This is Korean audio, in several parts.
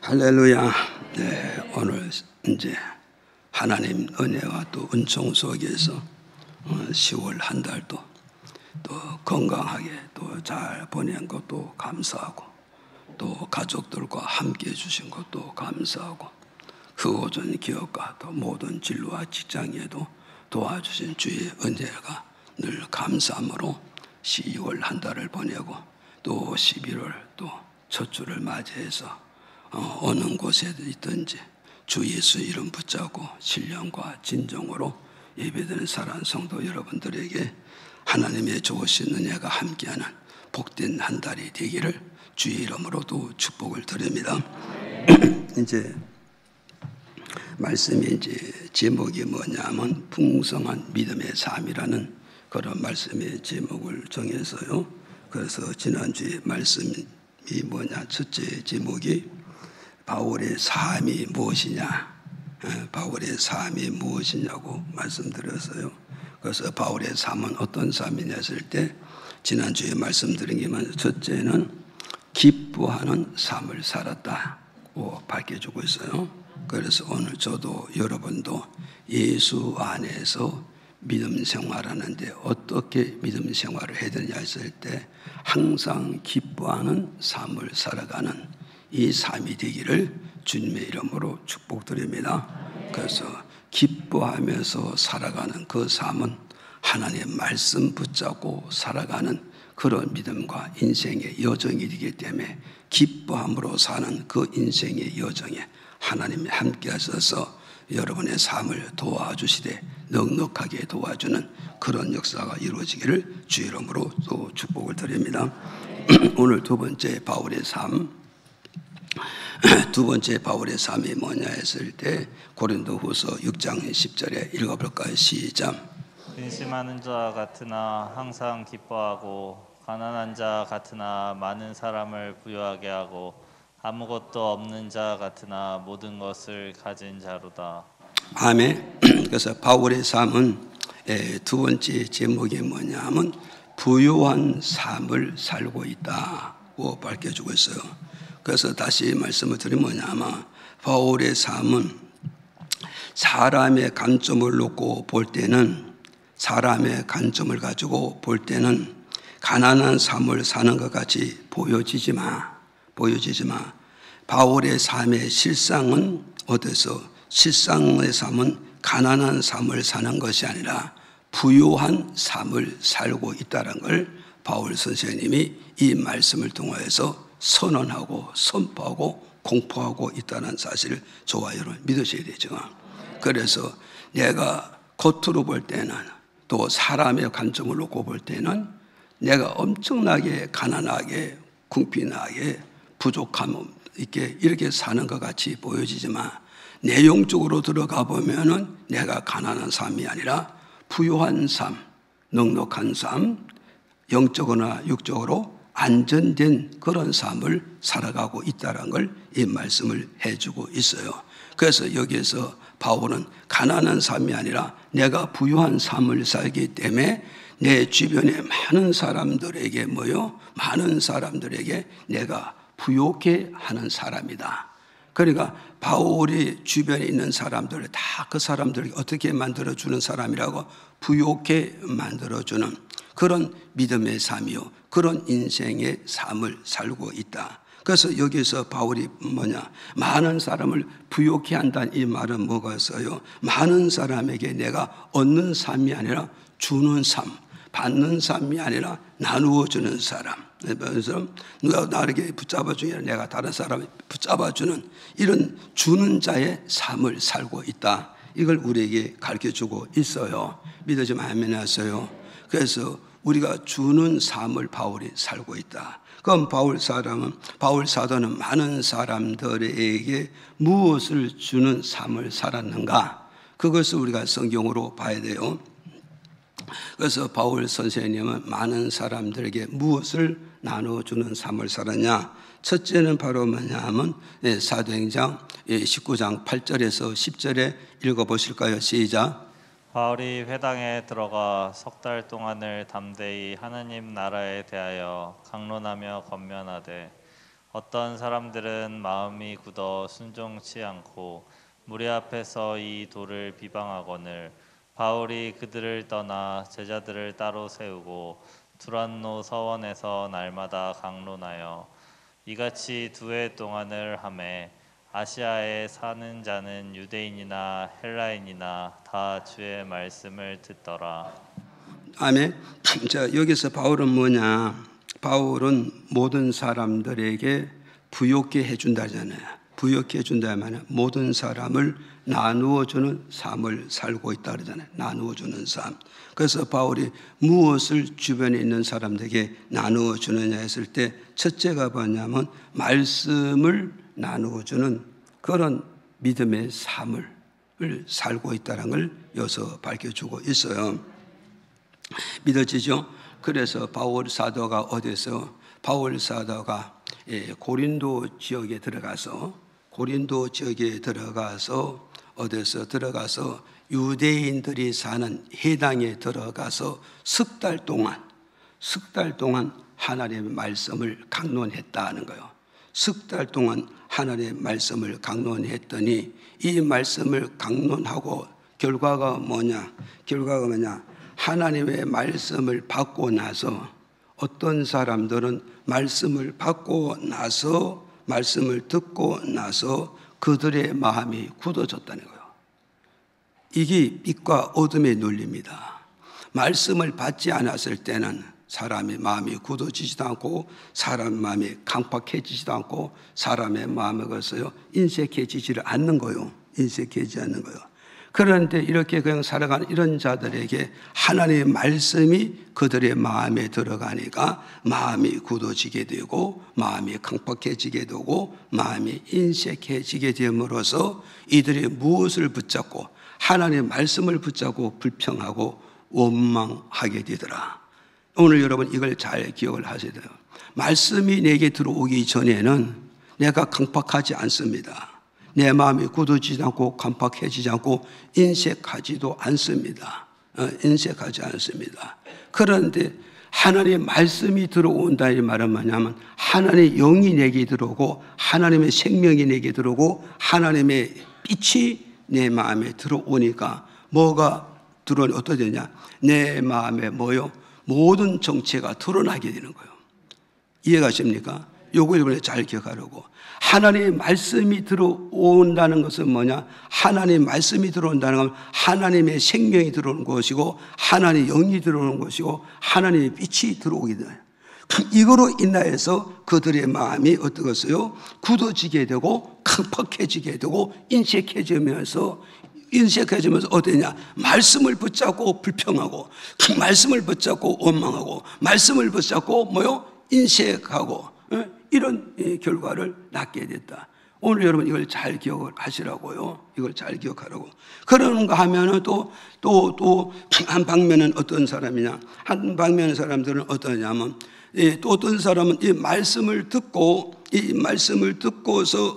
할렐루야. 네, 오늘 이제 하나님 은혜와 또 은총 속에서 10월 한 달도 또 건강하게 또 잘 보낸 것도 감사하고, 또 가족들과 함께 해주신 것도 감사하고, 그 오전 기업과 또 모든 진로와 직장에도 도와주신 주의 은혜가 늘 감사함으로 10월 한 달을 보내고, 또 11월 또 첫 주를 맞이해서 어느 곳에 있든지 주 예수 이름 붙잡고 신령과 진정으로 예배드리는 사랑하는 성도 여러분들에게 하나님의 좋으신 은혜가 함께하는 복된 한 달이 되기를 주의 이름으로도 축복을 드립니다. 이제 말씀이 이제 제목이 뭐냐면 풍성한 믿음의 삶이라는 그런 말씀의 제목을 정해서요. 그래서 지난주에 말씀이 뭐냐, 첫째 제목이 바울의 삶이 무엇이냐, 바울의 삶이 무엇이냐고 말씀드렸어요. 그래서 바울의 삶은 어떤 삶이냐 했을 때 지난주에 말씀드린 게 먼저 첫째는 기뻐하는 삶을 살았다고 밝혀주고 있어요. 그래서 오늘 저도 여러분도 예수 안에서 믿음 생활하는데 어떻게 믿음 생활을 해야 되냐 했을 때 항상 기뻐하는 삶을 살아가는 이 삶이 되기를 주님의 이름으로 축복드립니다. 그래서 기뻐하면서 살아가는 그 삶은 하나님의 말씀 붙잡고 살아가는 그런 믿음과 인생의 여정이 되기 때문에 기뻐함으로 사는 그 인생의 여정에 하나님이 함께 하셔서 여러분의 삶을 도와주시되 넉넉하게 도와주는 그런 역사가 이루어지기를 주의 이름으로 또 축복을 드립니다. 오늘 두 번째 바울의 삶이 뭐냐 했을 때 고린도후서 6장 10절에 읽어볼까요? 시작. 근심하는 자 같으나 항상 기뻐하고 가난한 자 같으나 많은 사람을 부유하게 하고 아무것도 없는 자 같으나 모든 것을 가진 자로다. 아멘. 그래서 바울의 삶은 두 번째 제목이 뭐냐면 부유한 삶을 살고 있다고 밝혀주고 있어요. 그래서 다시 말씀을 드리면 뭐냐면 바울의 삶은 사람의 관점을 놓고 볼 때는, 사람의 관점을 가지고 볼 때는 가난한 삶을 사는 것 같이 보여지지만 바울의 삶의 실상은 어때서 실상의 삶은 가난한 삶을 사는 것이 아니라 부유한 삶을 살고 있다는 걸 바울 선생님이 이 말씀을 통해서 선언하고 선포하고 공포하고 있다는 사실을 저와 여러분 믿으셔야 되죠. 그래서 내가 겉으로 볼 때는, 또 사람의 관점을 놓고 볼 때는 내가 엄청나게 가난하게 궁핍하게 부족함 있게 이렇게 사는 것 같이 보여지지만 내용적으로 들어가 보면은 내가 가난한 삶이 아니라 부유한 삶, 넉넉한 삶, 영적으로나 육적으로 안전된 그런 삶을 살아가고 있다는 걸 이 말씀을 해주고 있어요. 그래서 여기에서 바울은 가난한 삶이 아니라 내가 부유한 삶을 살기 때문에 내 주변에 많은 사람들에게 많은 사람들에게 내가 부유하게 하는 사람이다. 그러니까 바울이 주변에 있는 사람들을 다 그 사람들을 어떻게 만들어주는 사람이라고 부유하게 만들어주는 그런 믿음의 삶이요, 그런 인생의 삶을 살고 있다. 그래서 여기서 바울이 많은 사람을 부유하게 한다는 이 말은 뭐가 있어요? 많은 사람에게 내가 얻는 삶이 아니라 주는 삶, 받는 삶이 아니라 나누어주는 사람. 그래서 누가 나에게 붙잡아주면 내가 다른 사람을 붙잡아주는 이런 주는 자의 삶을 살고 있다. 이걸 우리에게 가르쳐주고 있어요. 믿어지면 아멘 하세요. 그래서 우리가 주는 삶을 바울이 살고 있다. 그럼 바울 사도는 많은 사람들에게 무엇을 주는 삶을 살았는가? 그것을 우리가 성경으로 봐야 돼요. 그래서 바울 선생님은 많은 사람들에게 무엇을 나눠주는 삶을 살았냐? 첫째는 바로 뭐냐면 사도행전 19장 8절에서 10절에 읽어보실까요? 시작. 바울이 회당에 들어가 석 달 동안을 담대히 하나님 나라에 대하여 강론하며 권면하되 어떤 사람들은 마음이 굳어 순종치 않고 무리 앞에서 이 도를 비방하거늘 바울이 그들을 떠나 제자들을 따로 세우고 두란노 서원에서 날마다 강론하여 이같이 2해 동안을 하매 아시아에 사는 자는 유대인이나 헬라인이나 다 주의 말씀을 듣더라. 아멘. 자, 여기서 바울은 뭐냐? 바울은 모든 사람들에게 부욕케 해준다잖아요. 부욕케 해준다 말은 모든 사람을 나누어주는 삶을 살고 있다 그러잖아요. 나누어주는 삶. 그래서 바울이 무엇을 주변에 있는 사람들에게 나누어주느냐 했을 때 첫째가 뭐냐면 말씀을 나누어주는 그런 믿음의 삶을 살고 있다는 걸 여기서 밝혀주고 있어요. 믿어지죠? 그래서 바울 사도가 어디서 바울 사도가 고린도 지역에 들어가서 어디서 들어가서 유대인들이 사는 해당에 들어가서 석 달 동안 하나님의 말씀을 강론했다는 거예요. 석 달 동안 하나님의 말씀을 강론했더니 이 말씀을 강론하고 결과가 뭐냐? 하나님의 말씀을 받고 나서 어떤 사람들은 말씀을 받고 나서 말씀을 듣고 나서 그들의 마음이 굳어졌다는 거예요. 이게 빛과 어둠의 논리입니다. 말씀을 받지 않았을 때는 사람의 마음이 굳어지지도 않고 사람의 마음이 강팍해지지도 않고 사람의 마음에 걸어서 인색해지지를 않는 거예요. 인색해지지 않는 거예요. 그런데 이렇게 그냥 살아가는 이런 자들에게 하나님의 말씀이 그들의 마음에 들어가니까 마음이 굳어지게 되고 마음이 강팍해지게 되고 마음이 인색해지게 됨으로써 이들이 무엇을 붙잡고 하나님의 말씀을 붙잡고 불평하고 원망하게 되더라. 오늘 여러분 이걸 잘 기억을 하셔야 돼요. 말씀이 내게 들어오기 전에는 내가 강팍하지 않습니다. 내 마음이 굳어지지 않고 강팍해지지 않고 인색하지도 않습니다. 인색하지 않습니다. 그런데 하나님의 말씀이 들어온다 이 말은 뭐냐면 하나님의 영이 내게 들어오고 하나님의 생명이 내게 들어오고 하나님의 빛이 내 마음에 들어오니까 뭐가 들어오니 어떻게 되냐? 내 마음에 뭐요? 모든 정체가 드러나게 되는 거예요. 이해가십니까? 요거 이번에 잘 기억하려고. 하나님의 말씀이 들어온다는 것은 뭐냐? 하나님의 말씀이 들어온다는 건 하나님의 생명이 들어오는 것이고 하나님의 영이 들어오는 것이고 하나님의 빛이 들어오게 돼요. 이거로 인하여서 그들의 마음이 어떠겠어요? 굳어지게 되고 강팍해지게 되고 인색해지면서 어떠냐? 말씀을 붙잡고 불평하고 말씀을 붙잡고 원망하고 말씀을 붙잡고 뭐요? 인색하고 이런 결과를 낳게 됐다. 오늘 여러분 이걸 잘 기억을 하시라고요. 이걸 잘 기억하라고. 그런가 하면은 또 한 방면은 어떤 사람이냐? 한 방면 사람들은 어떠냐면 또 어떤 사람은 이 말씀을 듣고서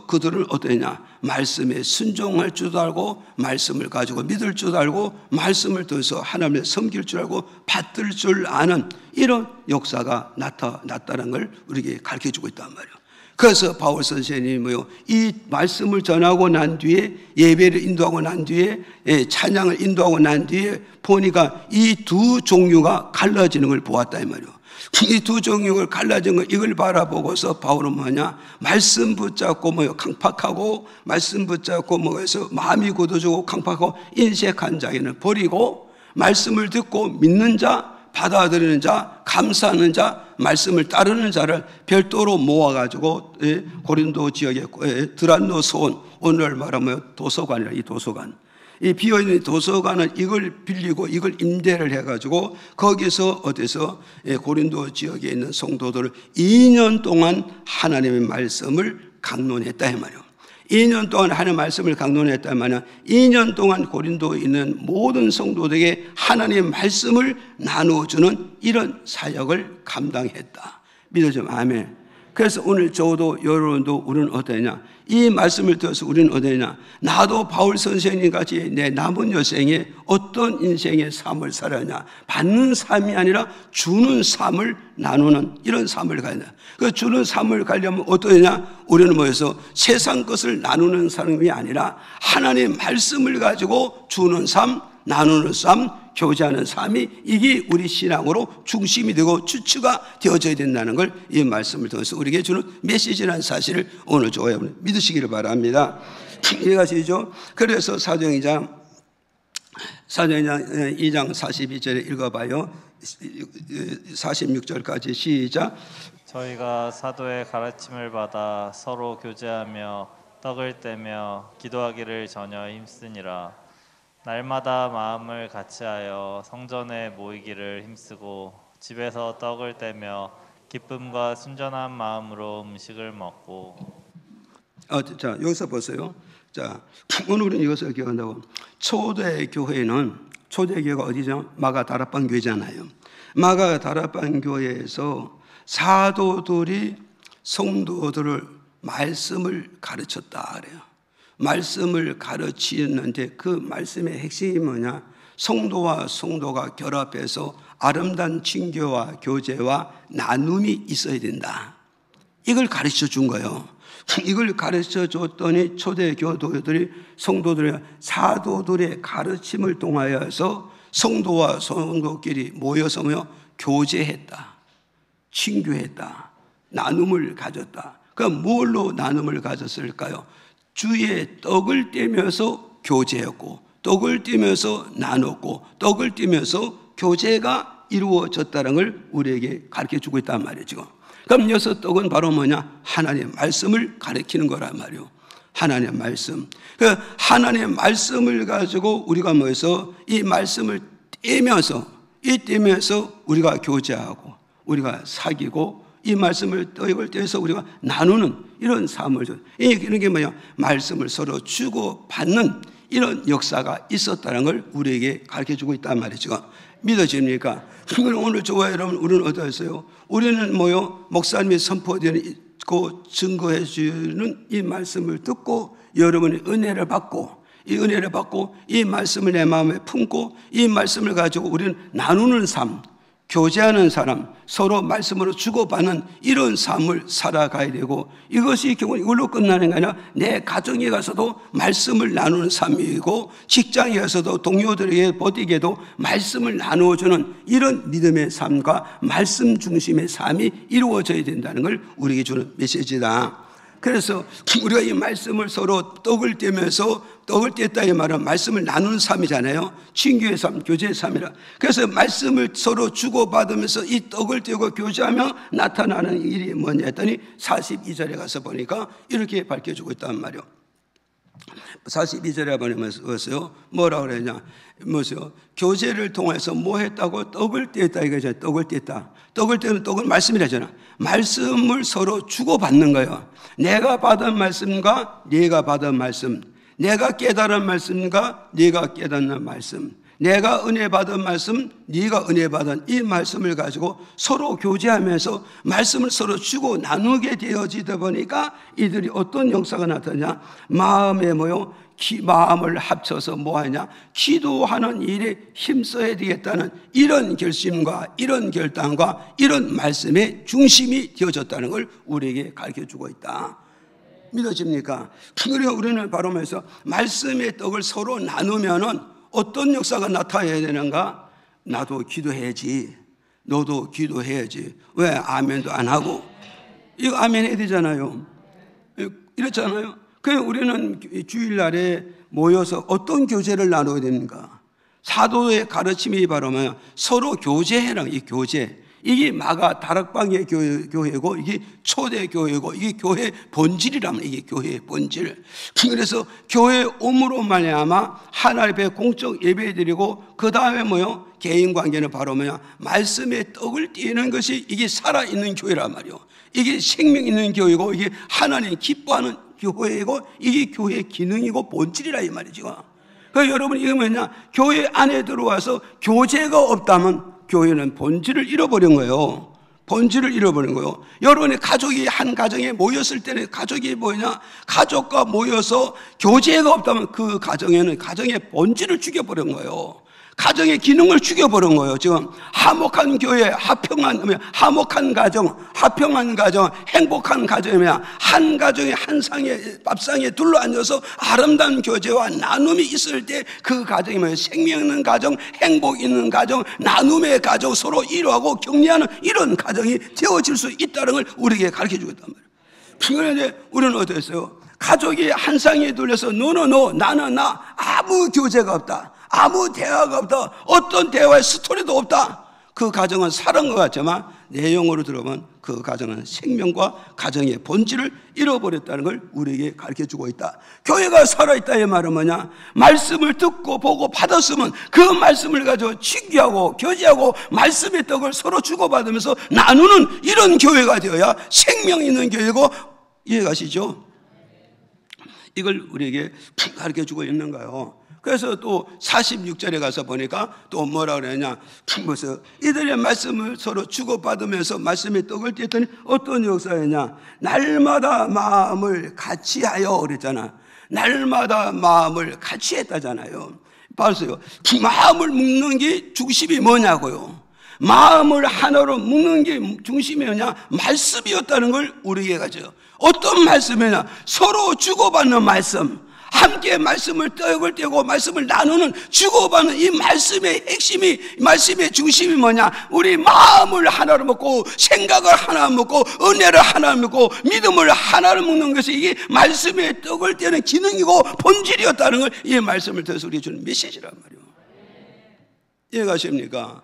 그들은 어떠냐? 말씀에 순종할 줄도 알고 말씀을 가지고 믿을 줄도 알고 말씀을 통해서 하나님을 섬길 줄 알고 받들 줄 아는 이런 역사가 나타났다는 걸 우리에게 가르쳐주고 있단 말이에요. 그래서 바울 선생님이 이 말씀을 전하고 난 뒤에 예배를 인도하고 난 뒤에 찬양을 인도하고 난 뒤에 보니까 이 두 종류가 갈라지는 걸 보았다 이 말이에요. 이 두 종류를 갈라진 걸 이걸 바라보고서 바울은 뭐냐? 말씀 붙잡고 강팍하고 말씀 붙잡고 해서 마음이 굳어지고 강팍하고 인색한 자에는 버리고 말씀을 듣고 믿는 자, 받아들이는 자, 감사하는 자, 말씀을 따르는 자를 별도로 모아가지고 고린도 지역에 드란노 소원, 오늘 말하면 도서관이라 이 도서관. 이 비어있는 도서관은 이걸 빌리고 이걸 임대를 해가지고 거기서 어디서 고린도 지역에 있는 성도들을 2년 동안 하나님의 말씀을 강론했다 이 말이에요. 2년 동안 하나님의 말씀을 강론했다 말이에요. 2년 동안 고린도에 있는 모든 성도들에게 하나님의 말씀을 나누어주는 이런 사역을 감당했다. 믿어지면 아멘. 그래서 오늘 저도 여러분도 우리는 어떠냐? 이 말씀을 들어서 우리는 어떠냐? 나도 바울 선생님 같이 내 남은 여생에 어떤 인생의 삶을 살았냐? 받는 삶이 아니라 주는 삶을 나누는 이런 삶을 가야 된다. 그 주는 삶을 가려면 어떠냐? 우리는 뭐해서 세상 것을 나누는 사람이 아니라 하나님의 말씀을 가지고 주는 삶, 나누는 삶, 교제하는 삶이 이게 우리 신앙으로 중심이 되고 주체가 되어져야 된다는 걸 이 말씀을 통해서 우리에게 주는 메시지라는 사실을 오늘 저와 믿으시기를 바랍니다. 이해가시죠? 그래서 사도행전 2장 42절에 읽어봐요. 46절까지 시작. 저희가 사도의 가르침을 받아 서로 교제하며 떡을 떼며 기도하기를 전혀 힘쓰니라. 날마다 마음을 같이하여 성전에 모이기를 힘쓰고 집에서 떡을 떼며 기쁨과 순전한 마음으로 음식을 먹고. 자, 여기서 보세요. 자, 오늘 우리는 이것을 기억한다고. 초대 교회가 어디죠? 마가 다락방 교회잖아요. 마가 다락방 교회에서 사도들이 성도들을 말씀을 가르쳤다 그래요. 말씀을 가르치는데 그 말씀의 핵심이 뭐냐? 성도와 성도가 결합해서 아름다운 친교와 교제와 나눔이 있어야 된다. 이걸 가르쳐 준 거예요. 이걸 가르쳐 줬더니 초대 교도들이 성도들의 사도들의 가르침을 통하여서 성도와 성도끼리 모여서 교제했다. 친교했다. 나눔을 가졌다. 그럼 뭘로 나눔을 가졌을까요? 주의 떡을 떼면서 교제했고, 떡을 떼면서 나눴고, 떡을 떼면서 교제가 이루어졌다는 걸 우리에게 가르쳐주고 있단 말이죠. 그럼 여기서 떡은 바로 뭐냐? 하나님의 말씀을 가르치는 거란 말이에요. 하나님의 말씀. 그 하나님의 말씀을 가지고 우리가 뭐해서 이 말씀을 떼면서 우리가 교제하고, 우리가 사귀고, 이 말씀을 떡을 떼서 우리가 나누는 이런 삶을 줘. 이런 게 뭐냐? 말씀을 서로 주고 받는 이런 역사가 있었다는 걸 우리에게 가르쳐주고 있단 말이죠. 믿어집니까? 오늘 저와 여러분, 우리는 어떠했어요? 우리는 목사님이 선포되고 증거해 주는 이 말씀을 듣고 여러분의 은혜를 받고, 이 말씀을 내 마음에 품고 이 말씀을 가지고 우리는 나누는 삶, 교제하는 사람, 서로 말씀으로 주고받는 이런 삶을 살아가야 되고, 이것이 결국 이걸로 끝나는 게 아니라 내 가정에 가서도 말씀을 나누는 삶이고, 직장에 가서도 동료들에게 버티게도 말씀을 나누어주는 이런 믿음의 삶과 말씀 중심의 삶이 이루어져야 된다는 걸 우리에게 주는 메시지다. 그래서 우리가 이 말씀을 서로 떡을 떼면서, 떡을 뗐다 이 말은 말씀을 나누는 삶이잖아요. 친교의 삶, 교제의 삶이라. 그래서 말씀을 서로 주고받으면서 이 떡을 떼고 교제하며 나타나는 일이 뭐냐 했더니 42절에 가서 보니까 이렇게 밝혀주고 있단 말이에요. 42절에 보면서 뭐라고 그러냐? 뭐죠? 교제를 통해서 뭐 했다고? 떡을 뗐다 이거잖아요. 떡을 뗐다. 떡을 떼는 떡은 말씀이라잖아. 말씀을 서로 주고받는 거예요. 내가 받은 말씀과 네가 받은 말씀, 내가 깨달은 말씀과 네가 깨닫는 말씀, 내가 은혜 받은 말씀, 네가 은혜 받은 이 말씀을 가지고 서로 교제하면서 말씀을 서로 주고 나누게 되어지다 보니까 이들이 어떤 역사가 나타나냐? 마음에 마음을 합쳐서 뭐하냐? 기도하는 일에 힘써야 되겠다는 이런 결심과 이런 결단과 이런 말씀의 중심이 되어졌다는 걸 우리에게 가르쳐주고 있다. 믿어집니까? 그러니까 우리는 바로 말해서 말씀의 떡을 서로 나누면은 어떤 역사가 나타나야 되는가? 나도 기도해야지, 너도 기도해야지. 왜 아멘도 안 하고? 이거 아멘 해야 되잖아요. 이렇잖아요. 그래서 우리는 주일날에 모여서 어떤 교제를 나눠야 됩니까? 사도의 가르침이 바로 뭐야? 서로 교제해라. 이 교제. 이게 마가 다락방의 교회고, 이게 초대 교회고, 이게 교회의 본질이라면 이게 교회의 본질. 그래서 교회 옴으로 말미암아 하나님 앞에 공적 예배드리고, 그 다음에 개인 관계는 바로 말씀의 떡을 띄는 것이 이게 살아있는 교회란 말이에요. 이게 생명 있는 교회고, 이게 하나님 기뻐하는 교회이고, 이게 교회의 기능이고 본질이라 이 말이죠. 그러니까 여러분 이게 뭐냐? 교회 안에 들어와서 교제가 없다면 교회는 본질을 잃어버린 거예요. 본질을 잃어버린 거예요. 여러분의 가족이 한 가정에 모였을 때는 가족이 뭐냐? 가족과 모여서 교제가 없다면 그 가정에는 가정의 본질을 죽여버린 거예요. 가정의 기능을 죽여버린 거예요. 지금 화목한 교회, 화목한 가정, 화평한 가정, 행복한 가정이면 한 가정의 한 상에 밥상에 둘러앉아서 아름다운 교제와 나눔이 있을 때 그 가정이 뭐예요? 생명 있는 가정, 행복 있는 가정, 나눔의 가정, 서로 이루하고 격려하는 이런 가정이 되어질 수 있다는 걸 우리에게 가르쳐주고 있단 말이에요. 그런데 우리는 어땠어요? 가족이 한 상에 둘려서 너는 너, 나는 나, 아무 교제가 없다, 아무 대화가 없다, 어떤 대화의 스토리도 없다. 그 가정은 사는 것 같지만 내용으로 들어보면 그 가정은 생명과 가정의 본질을 잃어버렸다는 걸 우리에게 가르쳐주고 있다. 교회가 살아있다의 말은 뭐냐? 말씀을 듣고 보고 받았으면 그 말씀을 가지고 친교하고 교제하고 말씀의 떡을 서로 주고받으면서 나누는 이런 교회가 되어야 생명 있는 교회고, 이해가시죠? 이걸 우리에게 가르쳐주고 있는가요? 그래서 또 46절에 가서 보니까 또 뭐라 그러냐? 무슨 이들의 말씀을 서로 주고받으면서 말씀의 떡을 떼었더니 어떤 역사였냐? 날마다 마음을 같이 하여 그랬잖아. 날마다 마음을 같이 했다잖아요. 봤어요. 마음을 묶는 게 중심이 뭐냐고요? 마음을 하나로 묶는 게 중심이 뭐냐? 말씀이었다는 걸 우리에게 가져요. 어떤 말씀이냐? 서로 주고받는 말씀, 함께 말씀을 떡을 떼고 말씀을 나누는 주고받는 이 말씀의 핵심이, 말씀의 중심이 뭐냐? 우리 마음을 하나로 먹고 생각을 하나 먹고 은혜를 하나 먹고 믿음을 하나로 먹는 것이 이게 말씀의 떡을 떼는 기능이고 본질이었다는 걸 이 말씀을 통해서 우리에게 주는 메시지란 말이에요. 이해가십니까?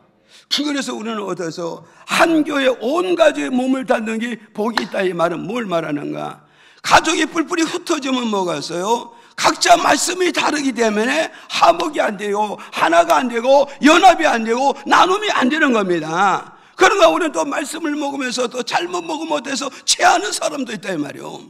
그래서 우리는 어디서 한 교회 온 가족의 몸을 닫는 게 복이 있다, 이 말은 뭘 말하는가? 가족이 뿔뿔이 흩어지면 뭐가 있어요? 각자 말씀이 다르기 때문에 화목이 안 돼요, 하나가 안 되고 연합이 안 되고 나눔이 안 되는 겁니다. 그러니까 우리는 또 말씀을 먹으면서 또 잘못 먹으면 어때서 체하는 사람도 있다 이 말이에요.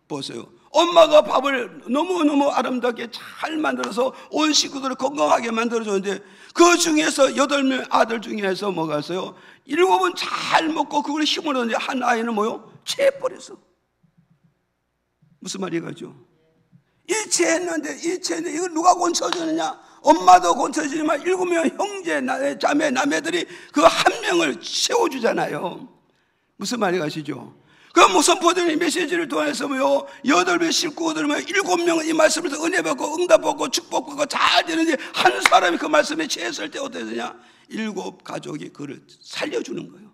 보세요. 엄마가 밥을 너무너무 아름답게 잘 만들어서 온 식구들을 건강하게 만들어줬는데 그 중에서 8명 아들 중에서 뭐가 있어요? 7은 잘 먹고 그걸 힘을 얻는데 한 아이는 뭐요? 체해버렸어. 무슨 말이겠죠? 일체했는데 이걸 누가 고쳐주느냐? 엄마도 고쳐주지만 7명 형제, 자매, 남매들이 그 한 명을 세워주잖아요. 무슨 말이 가시죠? 그 무슨 보더니 메시지를 통해서 뭐요? 8명 식구들 7명은 이 말씀을 은혜 받고 응답 받고 축복 받고 잘 되는데 한 사람이 그 말씀에 취했을 때 어떻게 되냐? 7 가족이 그를 살려주는 거예요.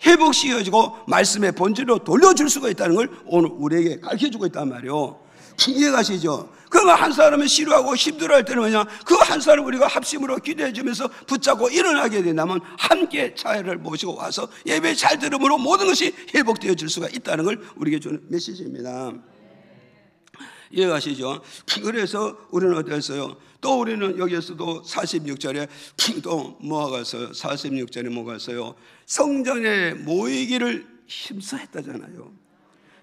회복시켜주고 말씀의 본질로 돌려줄 수가 있다는 걸 오늘 우리에게 가르쳐주고 있단 말이에요. 이해가시죠? 그러면 한 사람은 싫어하고 힘들어할 때는 뭐냐? 그 한 사람 우리가 합심으로 기도해주면서 붙잡고 일어나게 된다면 함께 차례를 모시고 와서 예배 잘 들음으로 모든 것이 회복되어질 수가 있다는 걸 우리에게 주는 메시지입니다. 이해가시죠? 그래서 우리는 어땠어요? 또 우리는 여기에서도 46절에 또 뭐가 있어요? 46절에 뭐가 있어요? 성전에 모이기를 힘써했다잖아요.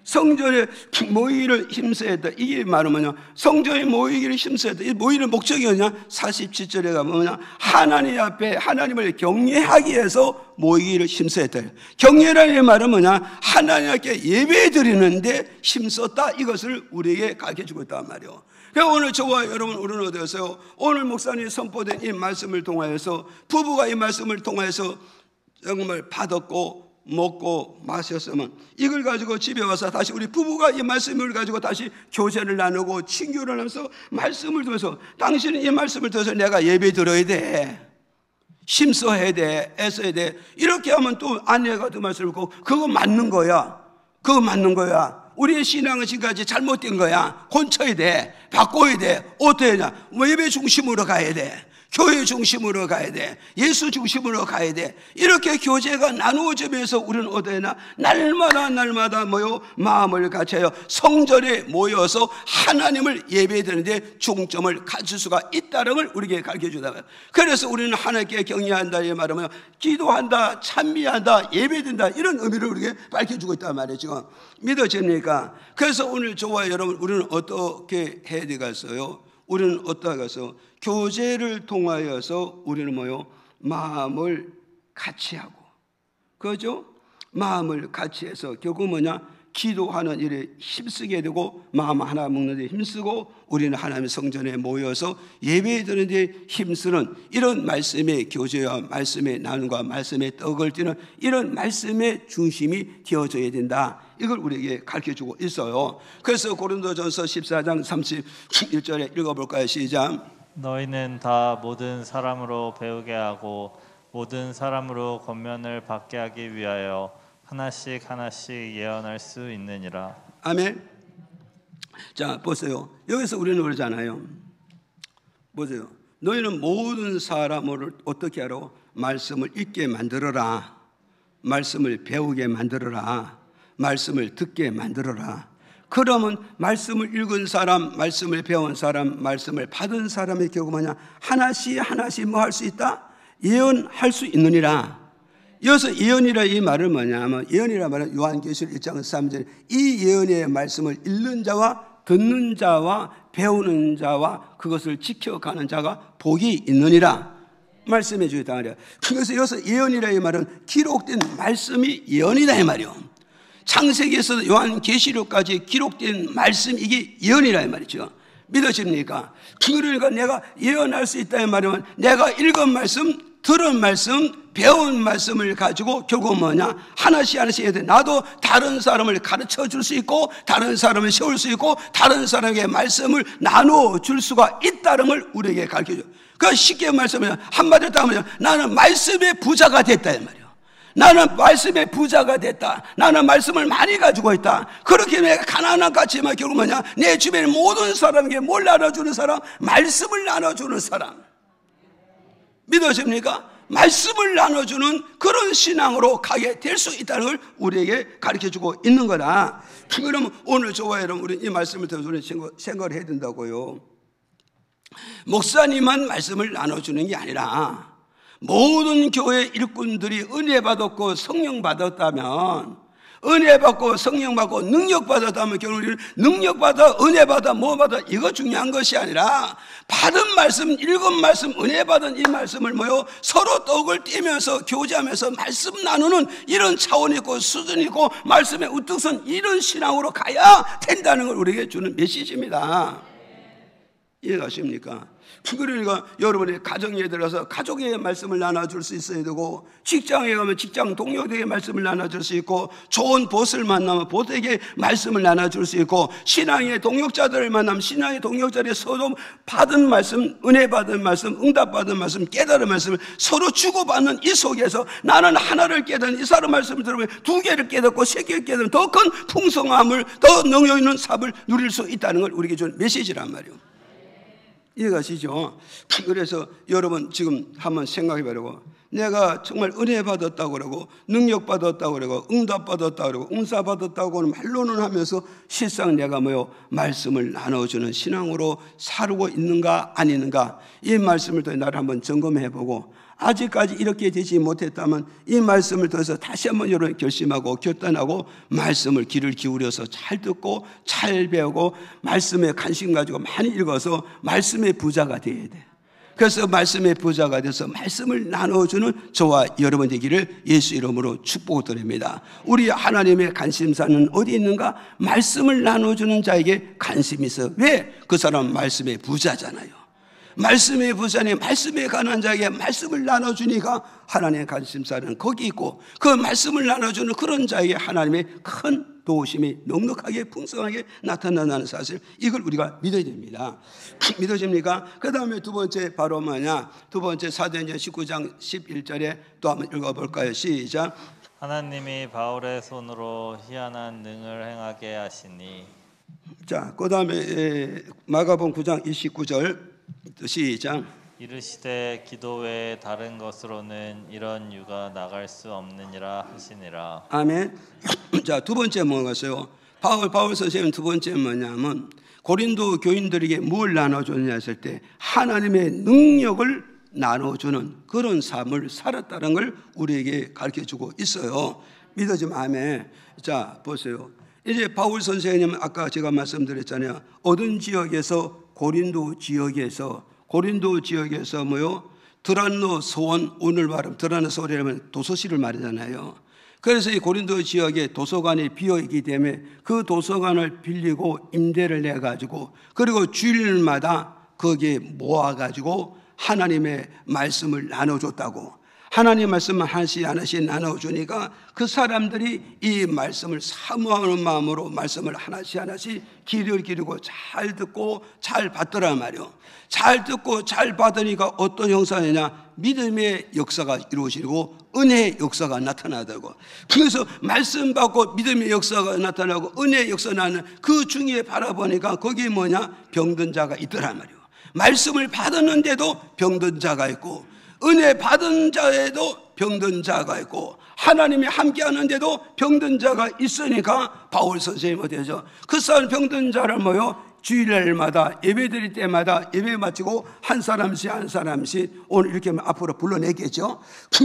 성전에 모이기를 힘써했다. 이게 말은 뭐냐? 성전에 모이기를 힘써했다. 이 모이는 목적이 뭐냐? 47절에 가면 뭐냐? 하나님 앞에 하나님을 경외하기 위해서 모이기를 힘써했다. 경외라는 말은 뭐냐? 하나님 앞에 예배 드리는데 힘썼다. 이것을 우리에게 가르쳐주고 있단 말이에요. 그래서 오늘 저와 여러분 우리는 어디서요? 오늘 목사님이 선포된 이 말씀을 통하여서 부부가 이 말씀을 통하여서 정말 받았고 먹고 마셨으면 이걸 가지고 집에 와서 다시 우리 부부가 이 말씀을 가지고 다시 교제를 나누고 친교를 하면서 말씀을 통해서 당신은 이 말씀을 통해서 내가 예배 드려야 돼, 힘써야 돼, 애써야 돼, 이렇게 하면 또 아내가 그 말씀을 듣고 그거 맞는 거야, 그거 맞는 거야, 우리의 신앙은 지금까지 잘못된 거야, 고쳐야 돼, 바꿔야 돼. 어떻게 하냐? 예배 중심으로 가야 돼, 교회 중심으로 가야 돼, 예수 중심으로 가야 돼. 이렇게 교제가 나누어지면서 우리는 어디에나 날마다 뭐요? 마음을 같이하여 성전에 모여서 하나님을 예배드리는데 중점을 가질 수가 있다는 걸 우리에게 가르쳐주다. 그래서 우리는 하나님께 경외한다 이 말하면 기도한다, 찬미한다, 예배드린다 이런 의미를 우리에게 밝혀주고 있단 말이에요. 지금 믿어집니까? 그래서 오늘 저와 여러분 우리는 어떻게 해야 되겠어요? 우리는 어떠하겠어요? 교제를 통하여서 우리는 뭐요? 마음을 같이 하고, 그죠? 마음을 같이 해서 결국 뭐냐? 기도하는 일에 힘쓰게 되고 마음 하나 먹는 데 힘쓰고 우리는 하나님의 성전에 모여서 예배에 드는 데 힘쓰는 이런 말씀의 교제와 말씀의 나눔과 말씀의 떡을 띠는 이런 말씀의 중심이 되어져야 된다. 이걸 우리에게 가르쳐주고 있어요. 그래서 고린도전서 14장 31절에 읽어볼까요? 시작. 너희는 다 모든 사람으로 배우게 하고 모든 사람으로 권면을 받게 하기 위하여 하나씩 예언할 수 있느니라. 아멘. 자, 보세요. 여기서 우리는 그러잖아요. 보세요. 너희는 모든 사람을 어떻게 하라고? 말씀을 읽게 만들어라. 말씀을 배우게 만들어라. 말씀을 듣게 만들어라. 그러면 말씀을 읽은 사람, 말씀을 배운 사람, 말씀을 받은 사람의 결국 뭐냐? 하나씩 뭐 할 수 있다? 예언할 수 있느니라. 여기서 예언이라 이 말은 뭐냐면, 예언이라 말은 요한계시록 1장 3절 이 예언의 말씀을 읽는 자와 듣는 자와 배우는 자와 그것을 지켜가는 자가 복이 있느니라 말씀해 주겠다 말이야. 그래서 여기서 예언이라 이 말은 기록된 말씀이 예언이다 이 말이요. 창세기에서 요한계시록까지 기록된 말씀, 이게 예언이라 이 말이죠. 믿어집니까? 그러니까 내가 예언할 수 있다 이 말이면 내가 읽은 말씀, 들은 말씀, 배운 말씀을 가지고 결국 뭐냐? 하나씩 해야 돼. 나도 다른 사람을 가르쳐 줄 수 있고 다른 사람을 세울 수 있고 다른 사람에게 말씀을 나눠 줄 수가 있다는 걸 우리에게 가르쳐줘. 그 쉽게 말씀하면 한마디로 따면 나는 말씀의 부자가 됐다 이 말이야. 나는 말씀의 부자가 됐다. 나는 말씀을 많이 가지고 있다. 그렇게 내가 가난한 같지만 결국 뭐냐? 내 주변의 모든 사람에게 뭘 나눠주는 사람? 말씀을 나눠주는 사람. 믿어집니까? 말씀을 나눠주는 그런 신앙으로 가게 될 수 있다는 걸 우리에게 가르쳐주고 있는 거다. 그러면 오늘 저와 여러분 우리 이 말씀을 들어서 우리 생각을 해야 된다고요. 목사님만 말씀을 나눠주는 게 아니라 모든 교회 일꾼들이 은혜 받았고 성령 받았다면, 은혜 받고 성령 받고 능력 받았다면 결국 우리는 능력 받아 은혜 받아 뭐 받아 이거 중요한 것이 아니라 받은 말씀, 읽은 말씀, 은혜 받은 이 말씀을 뭐요? 서로 떡을 떼면서 교제하면서 말씀 나누는 이런 차원이 있고 수준이 있고 말씀의 우뚝선 이런 신앙으로 가야 된다는 걸 우리에게 주는 메시지입니다. 이해가십니까? 그러니까 여러분이 가정에 들어서 가족에게 말씀을 나눠줄 수 있어야 되고, 직장에 가면 직장 동료에게 말씀을 나눠줄 수 있고, 좋은 보스를 만나면 보스에게 말씀을 나눠줄 수 있고, 신앙의 동역자들을 만나면 신앙의 동역자들이 서로 받은 말씀, 은혜 받은 말씀, 응답 받은 말씀, 깨달은 말씀을 서로 주고받는 이 속에서 나는 하나를 깨닫는 이 사람 말씀을 들으면 두 개를 깨닫고 세 개를 깨닫는 더 큰 풍성함을, 더 능력 있는 삽을 누릴 수 있다는 걸 우리에게 주는 메시지란 말이에요. 이해가시죠? 그래서 여러분 지금 한번 생각해 보라고. 내가 정말 은혜 받았다고 그러고 능력 받았다고 그러고 응답 받았다고 그러고 응사 받았다고 말로는 하면서 실상 내가 뭐요? 말씀을 나눠주는 신앙으로 살고 있는가 아니는가, 이 말씀을 더 나를 한번 점검해 보고, 아직까지 이렇게 되지 못했다면 이 말씀을 통해서 다시 한번 여러분 결심하고 결단하고 말씀을 귀를 기울여서 잘 듣고 잘 배우고 말씀에 관심 가지고 많이 읽어서 말씀의 부자가 되어야 돼. 그래서 말씀의 부자가 돼서 말씀을 나눠주는 저와 여러분 되기를 예수 이름으로 축복드립니다. 우리 하나님의 관심사는 어디 있는가? 말씀을 나눠주는 자에게 관심이 있어요. 왜? 그 사람은 말씀의 부자잖아요. 말씀의 부자님, 말씀에 관한 자에게 말씀을 나눠주니까 하나님의 관심사는 거기 있고, 그 말씀을 나눠주는 그런 자에게 하나님의 큰 도우심이 넉넉하게 풍성하게 나타난다는 사실, 이걸 우리가 믿어야 됩니다. 믿어집니까? 그 다음에 두 번째 바로 뭐냐? 두 번째 사도행전 19장 11절에 또 한번 읽어볼까요? 시작. 하나님이 바울의 손으로 희한한 능을 행하게 하시니. 자, 그 다음에 마가복음 9장 29절 시작. 이르시되 기도 외에 다른 것으로는 이런 유가 나갈 수 없느니라 하시니라. 아멘. 자, 두 번째 뭐겠어요? 바울 선생님 두 번째 뭐냐면 고린도 교인들에게 뭘 나눠주느냐 했을 때 하나님의 능력을 나눠주는 그런 삶을 살았다는 걸 우리에게 가르쳐주고 있어요. 믿어지면 아멘. 자, 보세요. 이제 바울 선생님은 아까 제가 말씀드렸잖아요. 어떤 지역에서 고린도 지역에서 뭐요? 드란노 소원, 오늘 말하면 드란노 소원이라면 도서실을 말하잖아요. 그래서 이 고린도 지역에 도서관이 비어있기 때문에 그 도서관을 빌리고 임대를 내가지고 그리고 주일마다 거기에 모아가지고 하나님의 말씀을 나눠줬다고. 하나님 말씀을 하나씩 나눠주니까 그 사람들이 이 말씀을 사모하는 마음으로 말씀을 하나씩 귀를 기르고 잘 듣고 잘 받더란 말이요. 잘 듣고 잘 받으니까 어떤 형상이냐, 믿음의 역사가 이루어지고 은혜의 역사가 나타나다고. 그래서 말씀 받고 믿음의 역사가 나타나고 은혜의 역사가 나는 그 중에 바라보니까 거기에 뭐냐, 병든 자가 있더란 말이요. 말씀을 받았는데도 병든 자가 있고, 은혜 받은 자에도 병든 자가 있고, 하나님이 함께 하는데도 병든 자가 있으니까 바울 선생님이 어디죠? 그 사람 병든 자를 뭐요? 주일날마다 예배 드릴 때마다 예배 마치고 한 사람씩 오늘 이렇게 앞으로 불러내겠죠.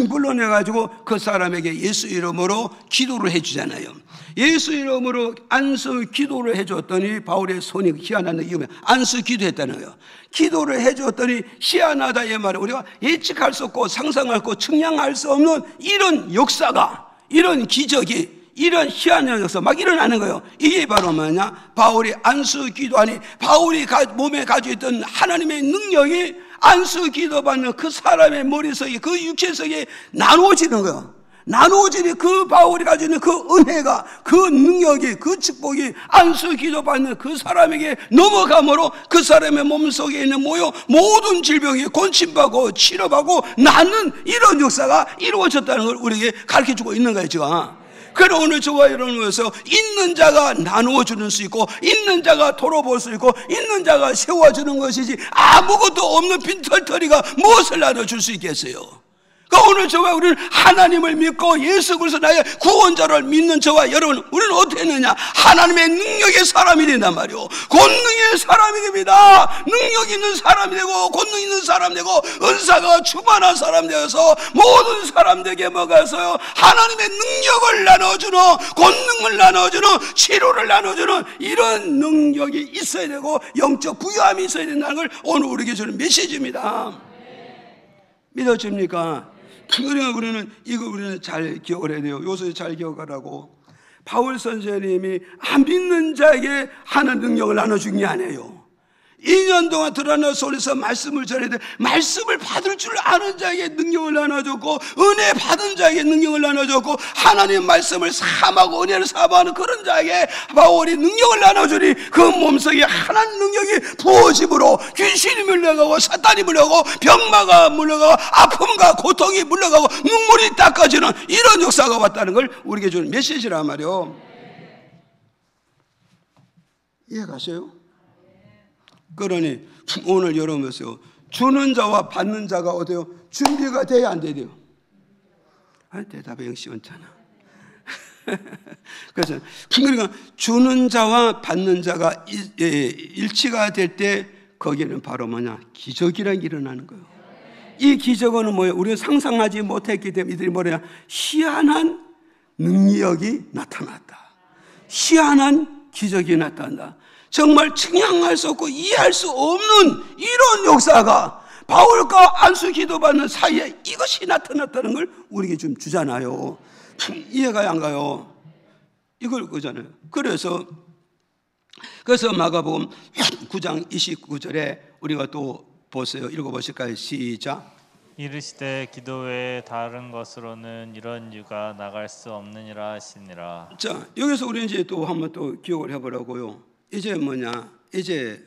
불러내가지고 그 사람에게 예수 이름으로 기도를 해주잖아요. 예수 이름으로 안수 기도를 해줬더니 바울의 손이 희한한 느낌이에요. 안수 기도했다는 거예요. 기도를 해줬더니 희한하다 이 말은 우리가 예측할 수 없고 상상할 수 없고 측량할 수 없는 이런 역사가, 이런 기적이, 이런 희한한 역사 막 일어나는 거예요. 이게 바로 뭐냐, 바울이 안수 기도하니 바울이 몸에 가지고 있던 하나님의 능력이 안수 기도받는 그 사람의 머릿속에, 그 육체속에 나누어지는 거예요. 나누어지니 그 바울이 가지고 있는 그 은혜가, 그 능력이, 그 축복이 안수 기도받는 그 사람에게 넘어감으로 그 사람의 몸속에 있는 모든 질병이 고침받고 치료받고 낫는 이런 역사가 이루어졌다는 걸 우리에게 가르쳐주고 있는 거예요 지금. 그래 오늘 저와 여러분에서 있는 자가 나누어주는 수 있고, 있는 자가 돌아볼 수 있고, 있는 자가 세워주는 것이지 아무것도 없는 빈털터리가 무엇을 나눠줄 수 있겠어요? 그러니까 오늘 저와 우리는 하나님을 믿고 예수 그리스도 나의 구원자를 믿는 저와 여러분, 우리는 어떻게 했느냐? 하나님의 능력의 사람이 된단 말이요. 권능의 사람이 됩니다. 능력 있는 사람이 되고 권능 있는 사람 되고 은사가 충만한 사람 되어서 모든 사람들에게 먹어서요 하나님의 능력을 나눠주는, 권능을 나눠주는, 치료를 나눠주는 이런 능력이 있어야 되고 영적 부유함이 있어야 된다는 걸 오늘 우리에게 주는 메시지입니다. 믿어집니까? 그러니까 우리는 잘 기억을 해야 돼요. 요새 잘 기억하라고. 바울 선생님이 안 믿는 자에게 하는 능력을 나눠준 게 아니에요. 2년 동안 드러나 소리에서 말씀을 전해야 돼. 말씀을 받을 줄 아는 자에게 능력을 나눠줬고, 은혜 받은 자에게 능력을 나눠줬고, 하나님 말씀을 사모하고 은혜를 사모하는 그런 자에게 바울이 능력을 나눠주니 그 몸속에 하나님 능력이 부어짐으로 귀신이 물러가고 사탄이 물러가고 병마가 물러가고 아픔과 고통이 물러가고 눈물이 닦아지는 이런 역사가 왔다는 걸 우리에게 주는 메시지란 말이에요. 이해가세요? 그러니 오늘 여러분 보세요. 주는 자와 받는 자가 어때요? 준비가 돼야 안 돼요? 대답이 영 시원찮아. 그래서 그러니까 주는 자와 받는 자가 일치가 될 때 거기는 바로 뭐냐? 기적이란 게 일어나는 거예요. 이 기적은 뭐예요? 우리가 상상하지 못했기 때문에 이들이 뭐냐? 희한한 능력이 나타났다. 희한한 기적이 나타난다. 정말 측량할 수 없고 이해할 수 없는 이런 역사가 바울과 안수 기도받는 사이에 이것이 나타났다는 걸 우리에게 좀 주잖아요. 이해가 안 가요? 이걸 그잖아요. 그래서 마가복음 9장 29절에 우리가 또 보세요. 읽어보실까요? 시작. 이르시되 기도 외에 다른 것으로는 이런 유가 나갈 수 없느니라 하시니라. 자, 여기서 우리 이제 또 한번 또 기억을 해보라고요. 이제 뭐냐? 이제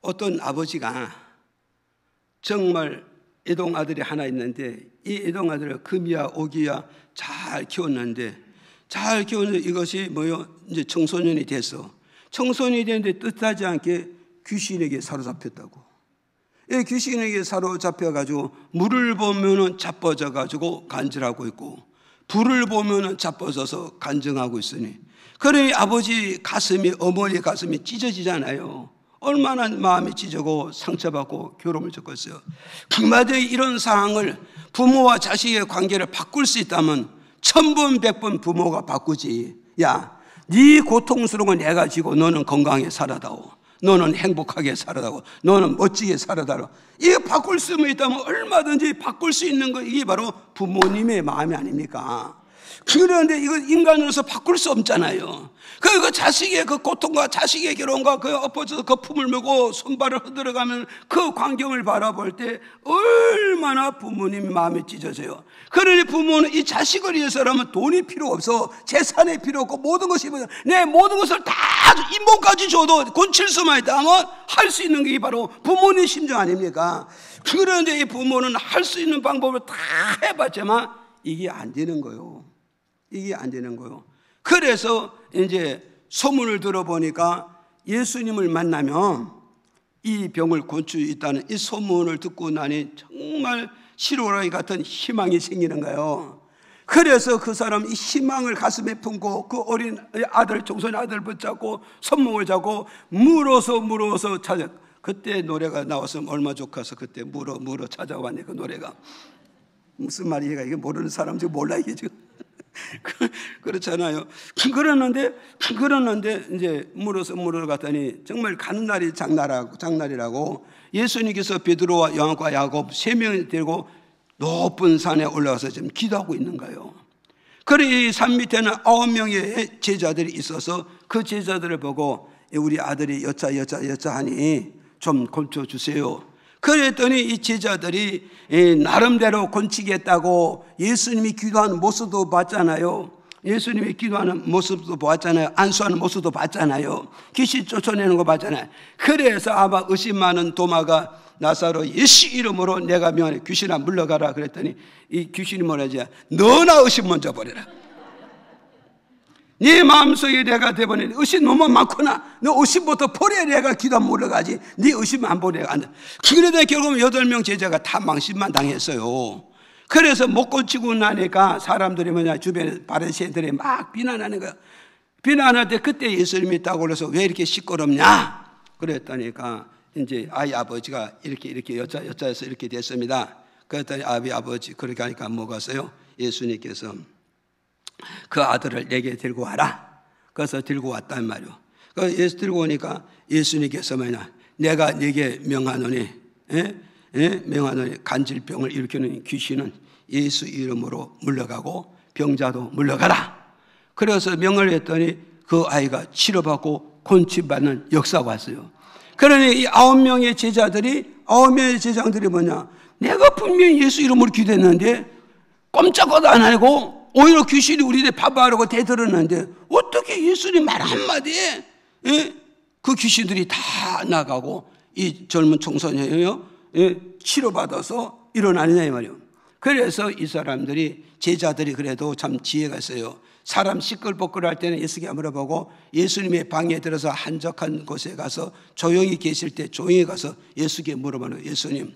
어떤 아버지가 정말 애동 아들이 하나 있는데 이 애동 아들을 금이야 오기야 잘 키웠는데 이것이 뭐요? 이제 청소년이 됐어. 청소년이 됐는데 뜻하지 않게 귀신에게 사로잡혔다고. 이 귀신에게 사로잡혀가지고 물을 보면은 자빠져가지고 간질하고 있고 불을 보면은 자빠져서 간증하고 있으니, 그러니 아버지 가슴이, 어머니 가슴이 찢어지잖아요. 얼마나 마음이 찢어고 상처받고 괴로움을 겪었어요. 그마저에 이런 상황을 부모와 자식의 관계를 바꿀 수 있다면 1000번 100번 부모가 바꾸지. 야, 네 고통스러운 걸 내가 지고 너는 건강하게 살아다오, 너는 행복하게 살아다오, 너는 멋지게 살아다오. 이거 바꿀 수 있다면 얼마든지 바꿀 수 있는 거, 이게 바로 부모님의 마음이 아닙니까? 그런데 이거 인간으로서 바꿀 수 없잖아요. 그 자식의 그 고통과 자식의 괴로움과 그 엎어져서 거품을 메고 손발을 흔들어가면 그 광경을 바라볼 때 얼마나 부모님이 마음이 찢어져요. 그러니 부모는 이 자식을 위해서라면 돈이 필요 없어, 재산이 필요 없고 모든 것이 내 모든 것을 다 인본까지 줘도 곤칠 수만 있다면 할 수 있는 게 바로 부모님 심정 아닙니까? 그런데 이 부모는 할 수 있는 방법을 다 해봤지만 이게 안 되는 거예요. 이게 안 되는 거예요. 그래서 이제 소문을 들어보니까 예수님을 만나면 이 병을 고칠 수 있다는 이 소문을 듣고 나니 정말 시로라기 같은 희망이 생기는 거예요. 그래서 그 사람 이 희망을 가슴에 품고 그 어린 아들, 종손 아들 붙잡고 손목을 잡고 물어서 찾아. 그때 노래가 나왔으면 얼마 좋겠어. 그때 물어 찾아왔네. 그 노래가 무슨 말이야? 이게 모르는 사람 지금 몰라 이게 지금. 그렇잖아요. 그러는데 이제 물어서 갔더니 정말 가는 날이 장날이라고 예수님께서 베드로와 요한과 야곱 3명이 데리고 높은 산에 올라가서 지금 기도하고 있는 거예요. 그래 이 산 밑에는 9명의 제자들이 있어서 그 제자들을 보고 우리 아들이 여차 하니 좀 고쳐주세요. 그랬더니 이 제자들이 나름대로 곤치겠다고 예수님이 기도하는 모습도 봤잖아요. 예수님이 기도하는 모습도 봤잖아요. 안수하는 모습도 봤잖아요. 귀신 쫓아내는 거 봤잖아요. 그래서 아마 의심 많은 도마가 나사로 예수 이름으로 내가 명하니 귀신아 물러가라 그랬더니 이 귀신이 뭐라지? 너나 의심 먼저 버려라. 네 마음속에 내가 대번에 의심 너무 많구나. 너 의심부터 버려야 내가 기도 안 물러가지. 네 의심 안 버려 안 돼. 그러다 결국은 8명 제자가 다 망신만 당했어요. 그래서 못 고치고 나니까 사람들이 주변에 바리새인들이 막 비난하는 거야. 비난할 때 그때 예수님이 딱 올라서 왜 이렇게 시끄럽냐? 그랬다니까 이제 아이 아버지가 이렇게 여자여서 이렇게 됐습니다. 그랬더니 아버지 그렇게 하니까 뭐가어요? 예수님께서 그 아들을 내게 들고 와라. 그래서 들고 왔단 말이요. 그래서 들고 오니까 예수님께서 내가 네게 명하노니 간질병을 일으키는 귀신은 예수 이름으로 물러가고 병자도 물러가라. 그래서 명을 했더니 그 아이가 치료받고 곤치받는 역사가 왔어요. 그러니 이 9명의 제자들이 뭐냐? 내가 분명히 예수 이름으로 기도했는데 꼼짝도 안 하고 오히려 귀신이 우리들 바바하라고 대들었는데 어떻게 예수님 말 한마디에 그 귀신들이 다 나가고 이 젊은 청소년이요 치료받아서 일어나느냐 이 말이에요. 그래서 이 사람들이 제자들이 그래도 참 지혜가 있어요. 사람 시끌벅글할 때는 예수님께 물어보고 예수님의 방에 들어서 한적한 곳에 가서 조용히 계실 때 조용히 가서 예수께 물어보는 예수님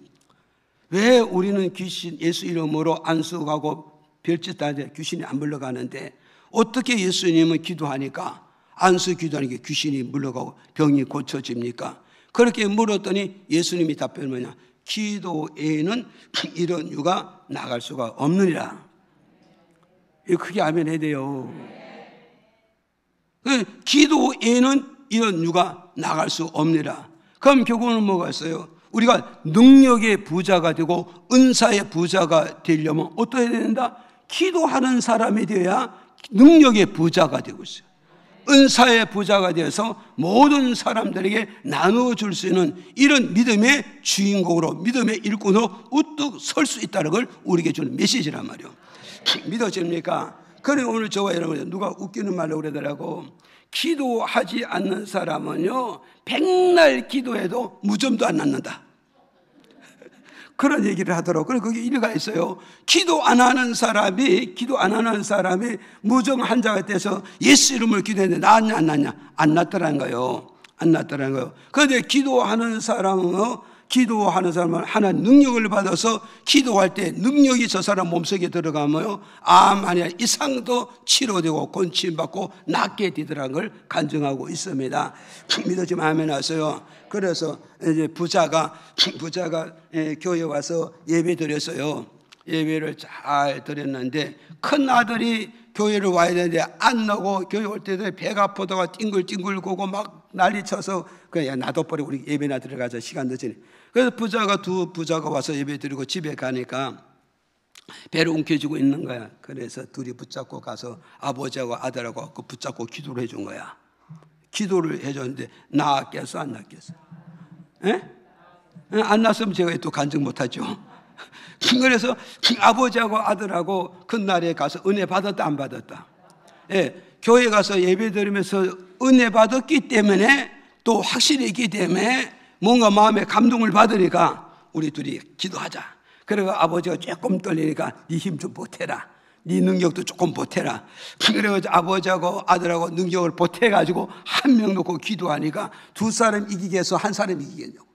왜 우리는 귀신 예수 이름으로 안수하고 별짓 하는데 귀신이 안 물러가는데 어떻게 예수님은 기도하니까 안수 기도하니까 귀신이 물러가고 병이 고쳐집니까? 그렇게 물었더니 예수님이 답변은 뭐냐? 기도에는 이런 유가 나갈 수가 없느니라. 이거 크게 알면 해야 돼요. 기도에는 이런 유가 나갈 수 없느니라. 그럼 결국은 뭐가 있어요? 우리가 능력의 부자가 되고 은사의 부자가 되려면 어떻게 해야 된다? 기도하는 사람이 되어야 능력의 부자가 되고 있어요. 은사의 부자가 되어서 모든 사람들에게 나누어줄 수 있는 이런 믿음의 주인공으로 믿음의 일꾼으로 우뚝 설 수 있다는 걸 우리에게 주는 메시지란 말이에요. 믿어집니까? 그래 오늘 저와 여러분 누가 웃기는 말로 그러더라고. 기도하지 않는 사람은요 백날 기도해도 무좀도 안 낫는다. 그런 얘기를 하더라고요. 그래 그게 일리가 있어요. 기도 안 하는 사람이 무정 환자가 돼서 예수 이름을 기도했는데 나았냐 안 나았냐? 안 낫더라는 거예요. 안 낫더라는 거예요. 그런데 기도하는 사람은 하나님 능력을 받아서 기도할 때 능력이 저 사람 몸속에 들어가면 암 아니야 이상도 치료되고 곤침받고 낫게 되더라는 걸 간증하고 있습니다. 믿어지면 아멘 하세요. 그래서 이제 부자가 교회 와서 예배 드렸어요. 예배를 잘 드렸는데 큰 아들이 교회를 와야 되는데 안 나고 교회 올 때도 배가 아프다가 찡글찡글 고고 막 난리쳐서 그냥 놔둬버리고 우리 예배나 들어가자 시간 늦으니. 그래서 두 부자가 와서 예배 드리고 집에 가니까 배를 움켜쥐고 있는 거야. 그래서 둘이 붙잡고 가서 아버지하고 아들하고 그 붙잡고 기도를 해준 거야. 기도를 해줬는데 나았겠어 안 나았겠어? 안 났으면 제가 또 간증 못하죠. 그래서 아버지하고 아들하고 그날에 가서 은혜 받았다 안 받았다? 교회 가서 예배 드리면서 은혜 받았기 때문에 또 확실히 있기 때문에 뭔가 마음에 감동을 받으니까 우리 둘이 기도하자. 그리고 아버지가 조금 떨리니까 네 힘 좀 보태라. 네 능력도 조금 보태라. 그래서 아버지하고 아들하고 능력을 보태가지고 한 명 놓고 기도하니까 두 사람 이기게 해서 한 사람 이기겠냐고.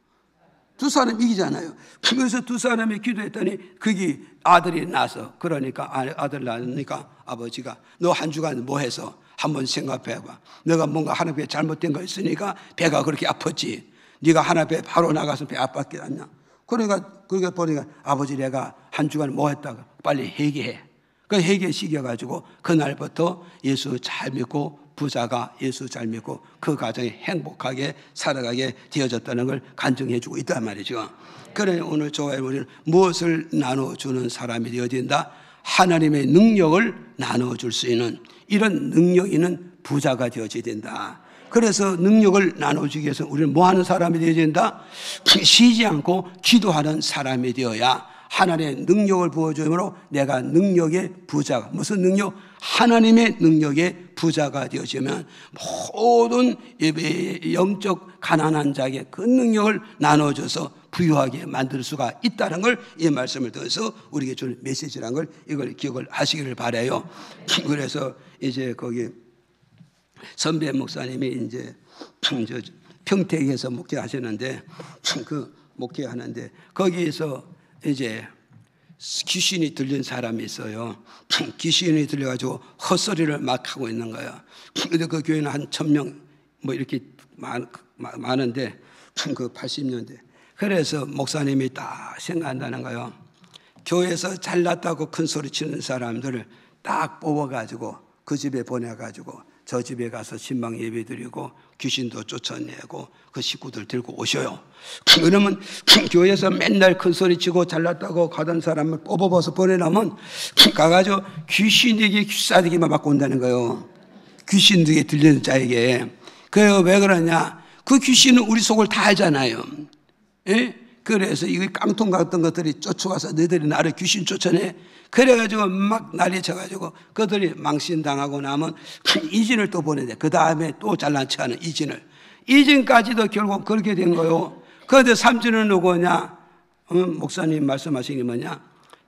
두 사람 이기잖아요. 그래서 두 사람이 기도했더니 그게 아들이 나서 그러니까 아들 낳으니까 아버지가 너 한 주간 뭐 해서 한번 생각해봐. 너가 뭔가 하나님께 잘못된 거 있으니까 배가 그렇게 아팠지. 네가 하나님께 바로 나가서 배 아팠게 않냐. 그러니까 그렇게 보니까 아버지 내가 한 주간 뭐 했다가 빨리 회개해. 그 회개시켜가지고 그날부터 예수 잘 믿고 부자가 예수 잘 믿고 그 가정이 행복하게 살아가게 되어졌다는 걸 간증해주고 있단 말이죠. 그래 오늘 저와 우리는 무엇을 나눠주는 사람이 되어야 된다? 하나님의 능력을 나눠줄 수 있는 이런 능력 있는 부자가 되어져야 된다. 그래서 능력을 나눠주기 위해서 우리는 뭐 하는 사람이 되어야 된다? 쉬지 않고 기도하는 사람이 되어야 하나님의 능력을 부어주므로 내가 능력의 부자가, 무슨 능력? 하나님의 능력의 부자가 되어지면 모든 영적 가난한 자에게 그 능력을 나눠줘서 부유하게 만들 수가 있다는 걸 이 말씀을 통해서 우리에게 주는 메시지라는 걸 이걸 기억을 하시기를 바라요. 그래서 이제 거기 선배 목사님이 이제 평택에서 목회하시는데 그 목회하는데 거기에서 이제 귀신이 들린 사람이 있어요. 귀신이 들려가지고 헛소리를 막 하고 있는 거예요. 근데 그 교회는 한 1000명 뭐 이렇게 많은데 그 80년대. 그래서 목사님이 딱 생각한다는 거예요. 교회에서 잘났다고 큰 소리 치는 사람들을 딱 뽑아가지고 그 집에 보내가지고 저 집에 가서 신방 예배 드리고 귀신도 쫓아내고 그 식구들 들고 오셔요. 그러면 교회에서 맨날 큰 소리 치고 잘났다고 가던 사람을 뽑아봐서 보내려면 가가지고 귀신에게 귀싸대기만 맞고 온다는 거예요. 귀신에게 들리는 자에게. 그래요. 왜 그러냐? 그 귀신은 우리 속을 다 알잖아요. 예? 그래서 이 깡통 같은 것들이 쫓아와서 너희들이 나를 귀신 쫓아내. 그래가지고 막 난리 쳐가지고 그들이 망신당하고 나면 이진을 또 보내야 돼. 그 다음에 또 잘난 척하는 이진을. 이진까지도 결국 그렇게 된 거요. 그런데 삼진은 누구냐? 목사님 말씀하신 게 뭐냐?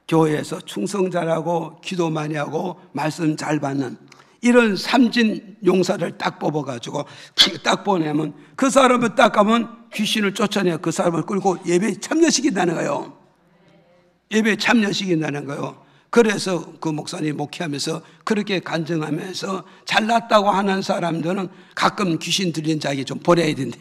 교회에서 충성 잘하고 기도 많이 하고 말씀 잘 받는 이런 삼진 용사를 딱 뽑아가지고 딱 보내면 그 사람을 딱 가면 귀신을 쫓아내 그 사람을 끌고 예배에 참여시킨다는 거예요. 예배에 참여시킨다는 거예요. 그래서 그 목사님 목회하면서 그렇게 간증하면서 잘났다고 하는 사람들은 가끔 귀신 들린 자에게 좀 보내야 된다.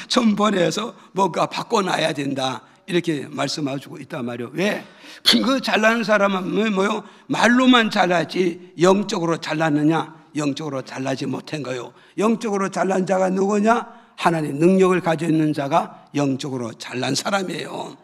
좀 보내서 뭔가 바꿔놔야 된다. 이렇게 말씀해주고 있단 말이에요. 왜? 그 잘나는 사람은 뭐요? 말로만 잘나지 영적으로 잘났느냐? 영적으로 잘나지 못한 거예요. 영적으로 잘난 자가 누구냐? 하나님 능력을 가지고 있는 자가 영적으로 잘난 사람이에요.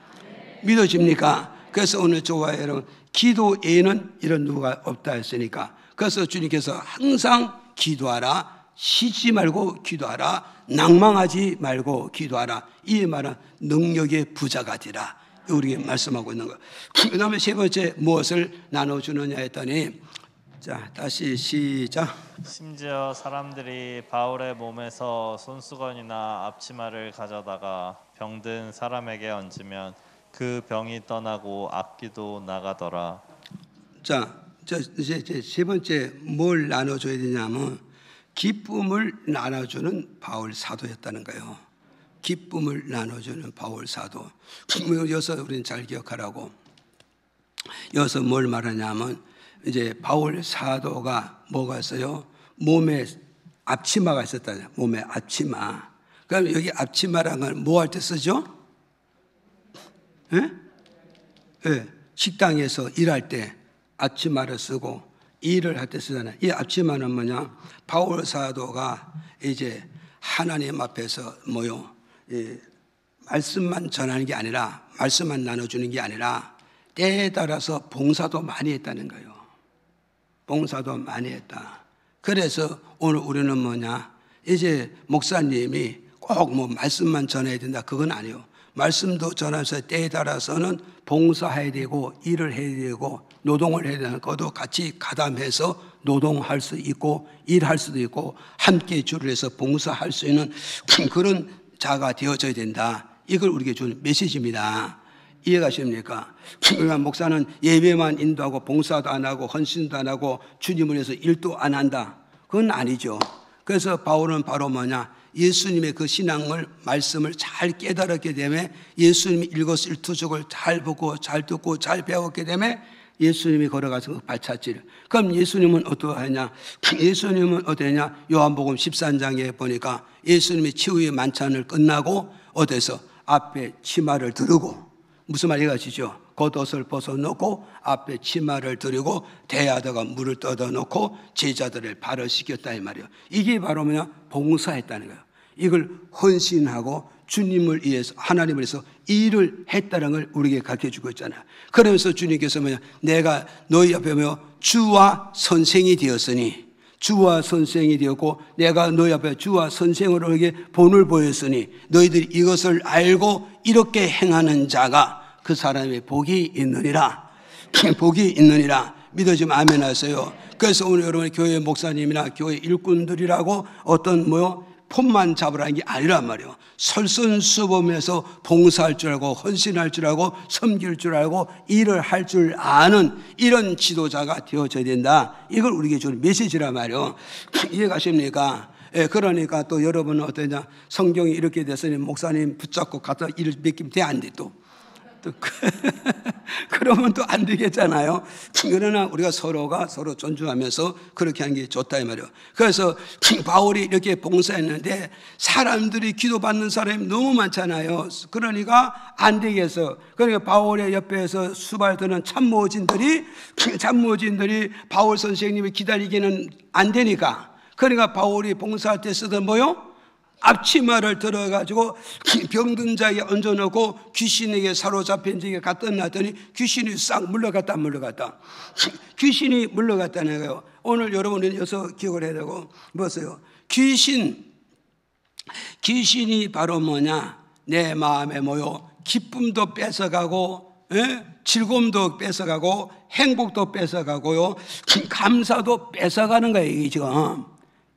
믿어집니까? 그래서 오늘 저와 여러분 기도 외에는 이런 누가 없다 했으니까 그래서 주님께서 항상 기도하라, 쉬지 말고 기도하라, 낭망하지 말고 기도하라. 이 말은 능력의 부자가 되라. 우리에게 말씀하고 있는 거예요. 그 다음에 세 번째 무엇을 나눠주느냐 했더니 자 다시 시작. 심지어 사람들이 바울의 몸에서 손수건이나 앞치마를 가져다가 병든 사람에게 얹으면 그 병이 떠나고 악기도 나가더라. 자, 이제 세 번째 뭘 나눠줘야 되냐면 기쁨을 나눠주는 바울 사도였다는 거예요. 기쁨을 나눠주는 바울 사도. 여기서 우리는 잘 기억하라고. 여기서 뭘 말하냐면 이제 바울 사도가 뭐가 있어요? 몸에 앞치마가 있었다. 몸에 앞치마. 그럼 여기 앞치마라는 건 뭐 할 때 쓰죠? 예? 예. 식당에서 일할 때 앞치마를 쓰고 일을 할 때 쓰잖아요. 이 앞치마는 뭐냐? 바울 사도가 이제 하나님 앞에서 뭐요? 말씀만 전하는 게 아니라, 말씀만 나눠주는 게 아니라 때에 따라서 봉사도 많이 했다는 거예요. 봉사도 많이 했다. 그래서 오늘 우리는 뭐냐, 이제 목사님이 꼭 뭐 말씀만 전해야 된다, 그건 아니에요. 말씀도 전하면서 때에 따라서는 봉사해야 되고 일을 해야 되고 노동을 해야 되는 것도 같이 가담해서 노동할 수 있고 일할 수도 있고 함께 줄을 해서 봉사할 수 있는 그런 자가 되어져야 된다. 이걸 우리에게 주는 메시지입니다. 이해가십니까? 그러니까 목사는 예배만 인도하고 봉사도 안 하고 헌신도 안 하고 주님을 위해서 일도 안 한다, 그건 아니죠. 그래서 바울은 바로 뭐냐, 예수님의 그 신앙을, 말씀을 잘 깨달았기 때문에 예수님이 일거수일투족을 잘 보고 잘 듣고 잘 배웠기 때문에 예수님이 걸어가서 그 발자취를. 그럼 예수님은 어떠하냐? 예수님은 어떠냐? 요한복음 13장에 보니까 예수님이 치유의 만찬을 끝나고 어디서 앞에 치마를 두르고, 무슨 말이 가시죠? 겉옷을 벗어놓고 앞에 치마를 두르고 대야다가 물을 떠다놓고 제자들을 발을 씻겼다 이 말이에요. 이게 바로 뭐냐? 봉사했다는 거예요. 이걸 헌신하고 주님을 위해서, 하나님을 위해서 일을 했다는 걸 우리에게 가르쳐주고 있잖아요. 그러면서 주님께서 뭐냐, 내가 너희 앞에 뭐요, 주와 선생이 되었으니, 주와 선생이 되었고 내가 너희 앞에 주와 선생으로 너에게 본을 보였으니 너희들이 이것을 알고 이렇게 행하는 자가 그 사람의 복이 있느니라. 복이 있느니라. 믿어지면 아멘 하세요. 그래서 오늘 여러분 교회 목사님이나 교회 일꾼들이라고 어떤 뭐요, 폼만 잡으라는 게 아니란 말이에요. 설선수범해서 봉사할 줄 알고 헌신할 줄 알고 섬길 줄 알고 일을 할 줄 아는 이런 지도자가 되어져야 된다. 이걸 우리에게 주는 메시지란 말이에요. 이해가십니까? 예, 그러니까 또 여러분은 어떠냐, 성경이 이렇게 됐으니 목사님 붙잡고 갖다 일을 맡기면 돼, 안 돼? 또 그러면 또 안 되겠잖아요. 그러나 우리가 서로가 서로 존중하면서 그렇게 하는 게 좋다 이 말이에요. 그래서 바울이 이렇게 봉사했는데 사람들이 기도받는 사람이 너무 많잖아요. 그러니까 안 되겠어. 그러니까 바울의 옆에서 수발드는 참모진들이 바울 선생님이 기다리기는 안 되니까, 그러니까 바울이 봉사할 때 쓰던 뭐요? 앞치마를 들어가지고 병든 자에게 얹어놓고 귀신에게 사로잡힌 자에게 갖다 놨더니 귀신이 싹 물러갔다. 귀신이 물러갔다는 거예요. 오늘 여러분은 여기서 기억을 해야 되고, 뭐였어요? 귀신이 바로 뭐냐, 내 마음에 뭐요, 기쁨도 뺏어가고, 즐거움도 뺏어가고 행복도 뺏어가고요, 감사도 뺏어가는 거예요. 이게 지금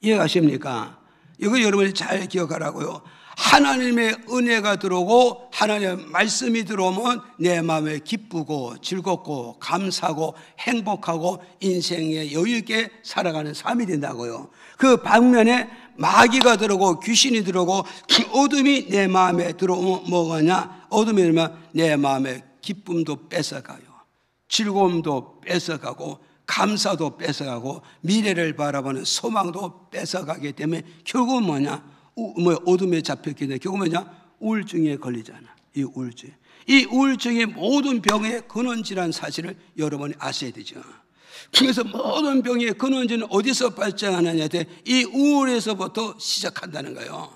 이해가십니까? 이거 여러분이 잘 기억하라고요. 하나님의 은혜가 들어오고 하나님의 말씀이 들어오면 내 마음에 기쁘고 즐겁고 감사하고 행복하고 인생에 여유 있게 살아가는 삶이 된다고요. 그 반면에 마귀가 들어오고 귀신이 들어오고 어둠이 내 마음에 들어오면 뭐가냐, 어둠이 들어오면 내 마음에 기쁨도 뺏어가요, 즐거움도 뺏어가고 감사도 뺏어가고 미래를 바라보는 소망도 뺏어가기 때문에 결국은 뭐냐, 어둠에 잡혔기 때문에 결국은 뭐냐, 우울증에 걸리잖아. 이 우울증이 모든 병의 근원지라는 사실을 여러분이 아셔야 되죠. 그래서 모든 병의 근원지는 어디서 발생하느냐, 이 우울에서부터 시작한다는 거예요.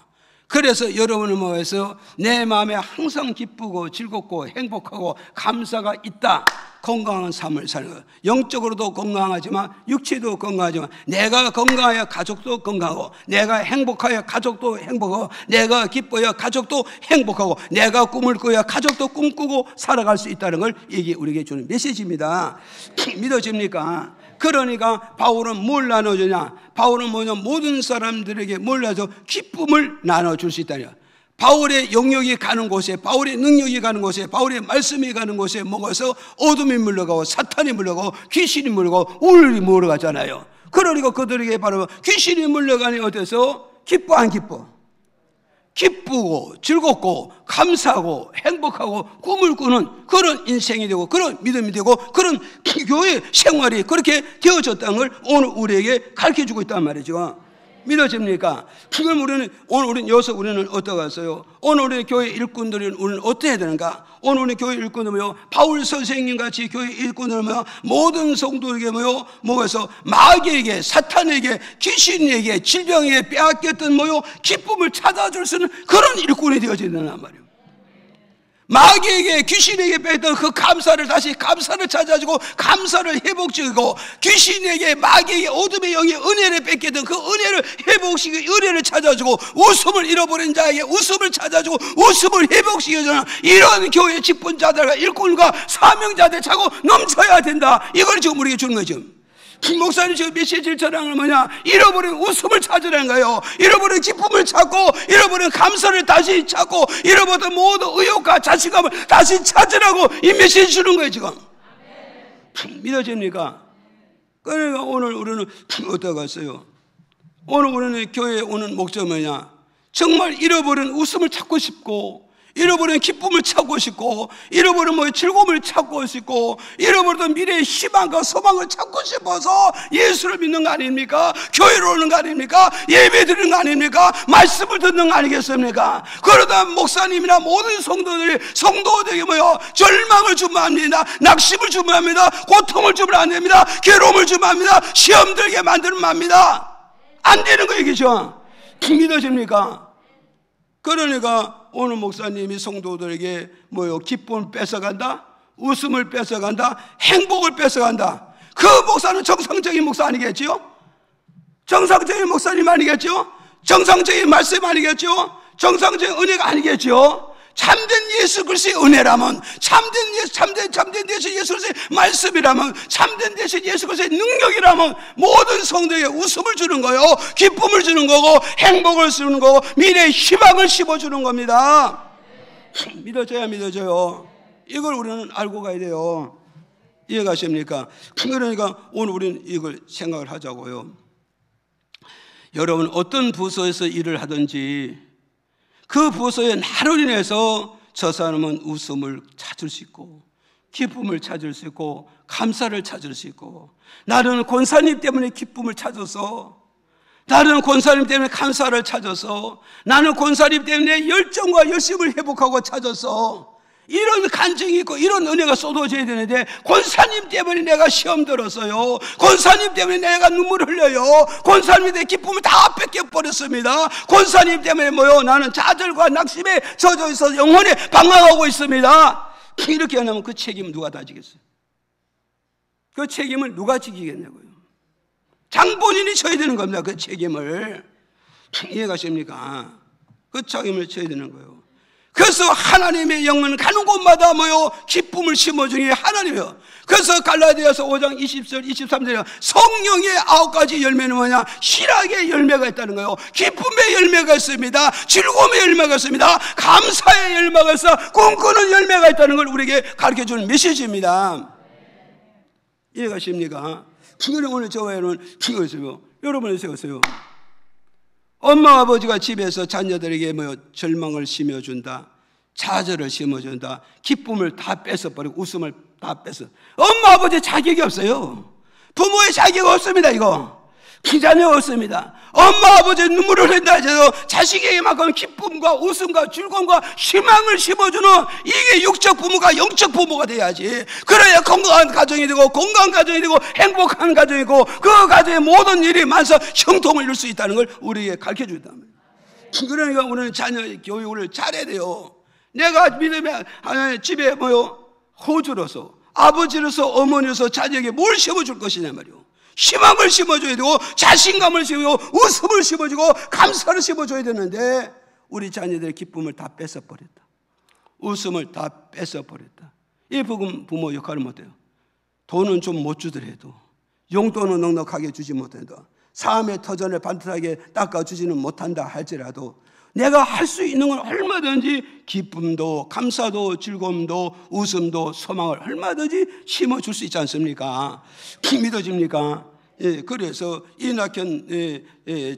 그래서 여러분은 뭐해서 내 마음에 항상 기쁘고 즐겁고 행복하고 감사가 있다, 건강한 삶을 사는 거예요. 영적으로도 건강하지만 육체도 건강하지만 내가 건강해야 가족도 건강하고, 내가 행복해야 가족도 행복하고, 내가 기뻐야 가족도 행복하고, 내가 꿈을 꿔야 가족도 꿈꾸고 살아갈 수 있다는 걸 이게 우리에게 주는 메시지입니다. 믿어집니까? 그러니까 바울은 뭘 나눠주냐, 바울은 뭐냐, 모든 사람들에게 뭘 나눠줘, 기쁨을 나눠줄 수 있다냐. 바울의 영역이 가는 곳에, 바울의 능력이 가는 곳에, 바울의 말씀이 가는 곳에 먹어서 어둠이 물러가고 사탄이 물러가고 귀신이 물러가고 우울이 물러가잖아요. 그러니까 그들에게 바로 귀신이 물러가니 어때서? 기뻐 안 기뻐? 기쁘고 즐겁고 감사하고 행복하고 꿈을 꾸는 그런 인생이 되고 그런 믿음이 되고 그런 교회 생활이 그렇게 되어졌다는 걸 오늘 우리에게 가르쳐주고 있단 말이죠. 믿어집니까? 그걸 오늘 여기서 우리는 어떻게 했어요? 오늘 우리 교회 일꾼들은 우리는 어떻게 해야 되는가? 오늘 우리 교회 일꾼들은요, 바울 선생님 같이 교회 일꾼들은요, 모든 성도에게 뭐해서 마귀에게, 사탄에게, 귀신에게, 질병에게 빼앗겼던 기쁨을 찾아줄 수 있는 그런 일꾼이 되어진다는 말이에요. 마귀에게, 귀신에게 뺏던 그 감사를 다시 감사를 찾아주고 감사를 회복시키고, 귀신에게, 마귀에게, 어둠의 영의 은혜를 뺏겼던 그 은혜를 회복시키고 은혜를 찾아주고, 웃음을 잃어버린 자에게 웃음을 찾아주고 웃음을 회복시켜주는 이런 교회 직분자들과 일꾼과 사명자들 차고 넘쳐야 된다. 이걸 지금 우리에게 주는 거죠. 목사님 지금 메시지를 전하는 건 뭐냐? 잃어버린 웃음을 찾으라는 거예요. 잃어버린 기쁨을 찾고, 잃어버린 감사를 다시 찾고, 잃어버린 모든 의욕과 자신감을 다시 찾으라고 이 메시지 주는 거예요 지금. 믿어집니까? 그러니까 오늘 우리는 어떠겠어요? 오늘 우리는 교회에 오는 목적은 뭐냐? 정말 잃어버린 웃음을 찾고 싶고, 잃어버린 기쁨을 찾고 싶고, 잃어버린 즐거움을 찾고 싶고, 잃어버린 미래의 희망과 소망을 찾고 싶어서 예수를 믿는 거 아닙니까? 교회로 오는 거 아닙니까? 예배 드리는 거 아닙니까? 말씀을 듣는 거 아니겠습니까? 그러다 목사님이나 모든 성도들에게 절망을 주면 안 됩니다. 낙심을 주면 안 됩니다. 고통을 주면 안 됩니다. 괴로움을 주면 안 됩니다. 시험 들게 만들면 안 됩니다. 안 되는 거 얘기죠. 믿어집니까? 그러니까 오늘 목사님이 성도들에게 기쁨을 뺏어간다, 웃음을 뺏어간다, 행복을 뺏어간다. 그 목사는 정상적인 목사 아니겠죠? 정상적인 목사님 아니겠죠? 정상적인 말씀 아니겠죠? 정상적인 은혜가 아니겠죠? 참된 예수 그리스도의 은혜라면, 참된 대신 예수 그리스도의 말씀이라면, 참된 대신 예수 그리스도의 능력이라면 모든 성도에게 웃음을 주는 거요, 기쁨을 주는 거고, 행복을 주는 거고, 미래의 희망을 심어주는 겁니다. 믿어져야 믿어져요. 이걸 우리는 알고 가야 돼요. 이해가십니까? 그러니까 오늘 우리는 이걸 생각을 하자고요. 여러분, 어떤 부서에서 일을 하든지 그 부서에 나로 인해서 저 사람은 웃음을 찾을 수 있고, 기쁨을 찾을 수 있고, 감사를 찾을 수 있고, 나는 권사님 때문에 기쁨을 찾아서, 나는 권사님 때문에 감사를 찾아서, 나는 권사님 때문에 열정과 열심을 회복하고 찾아서, 이런 간증이 있고 이런 은혜가 쏟아져야 되는데, 권사님 때문에 내가 시험 들었어요, 권사님 때문에 내가 눈물을 흘려요, 권사님 때문에 기쁨을 다 뺏겨버렸습니다, 권사님 때문에 나는 좌절과 낙심에 젖어 있어서 영혼에 방황하고 있습니다. 이렇게 하면 그 책임은 누가 다 지겠어요? 그 책임을 누가 지키겠냐고요? 장본인이 져야 되는 겁니다. 그 책임을. 이해가십니까? 그 책임을 져야 되는 거예요. 그래서 하나님의 영은 가는 곳마다 기쁨을 심어주니 하나님이요. 그래서 갈라디아서 5장 20절 23절에 성령의 9가지 열매는 뭐냐? 희락의 열매가 있다는 거예요. 기쁨의 열매가 있습니다. 즐거움의 열매가 있습니다. 감사의 열매가 있어. 꿈꾸는 열매가 있다는 걸 우리에게 가르쳐주는 메시지입니다. 이해가십니까? 그래 오늘 저와는 이거 있어요. 여러분이 세우세요. 엄마 아버지가 집에서 자녀들에게 절망을 심어준다, 좌절을 심어준다, 기쁨을 다 뺏어버리고 웃음을 다 뺏어. 엄마 아버지 자격이 없어요. 부모의 자격이 없습니다. 이거 자녀가 없습니다. 엄마 아버지 눈물을 흘린다 해도 자식에게만큼 기쁨과 웃음과 즐거움과 희망을 심어주는, 이게 육적 부모가 영적 부모가 돼야지. 그래야 건강한 가정이 되고, 건강한 가정이 되고, 행복한 가정이 되고, 그 가정의 모든 일이 만사 형통을 이룰 수 있다는 걸 우리에게 가르쳐준다. 그러니까 우리는 자녀 교육을 잘해야 돼요. 내가 믿으면 집에 호주로서, 아버지로서, 어머니로서 자녀에게 뭘 심어줄 것이냐 말이요. 희망을 심어줘야 되고, 자신감을 심어주고, 웃음을 심어주고, 감사를 심어줘야 되는데 우리 자녀들의 기쁨을 다 뺏어버렸다, 웃음을 다 뺏어버렸다. 이 부모 역할을 못해요. 돈은 좀 못 주더라도, 용돈은 넉넉하게 주지 못한다, 삶의 터전을 반듯하게 닦아주지는 못한다 할지라도 내가 할 수 있는 건 얼마든지 기쁨도 감사도 즐거움도 웃음도 소망을 얼마든지 심어줄 수 있지 않습니까? 믿어집니까? 예, 그래서 이낙현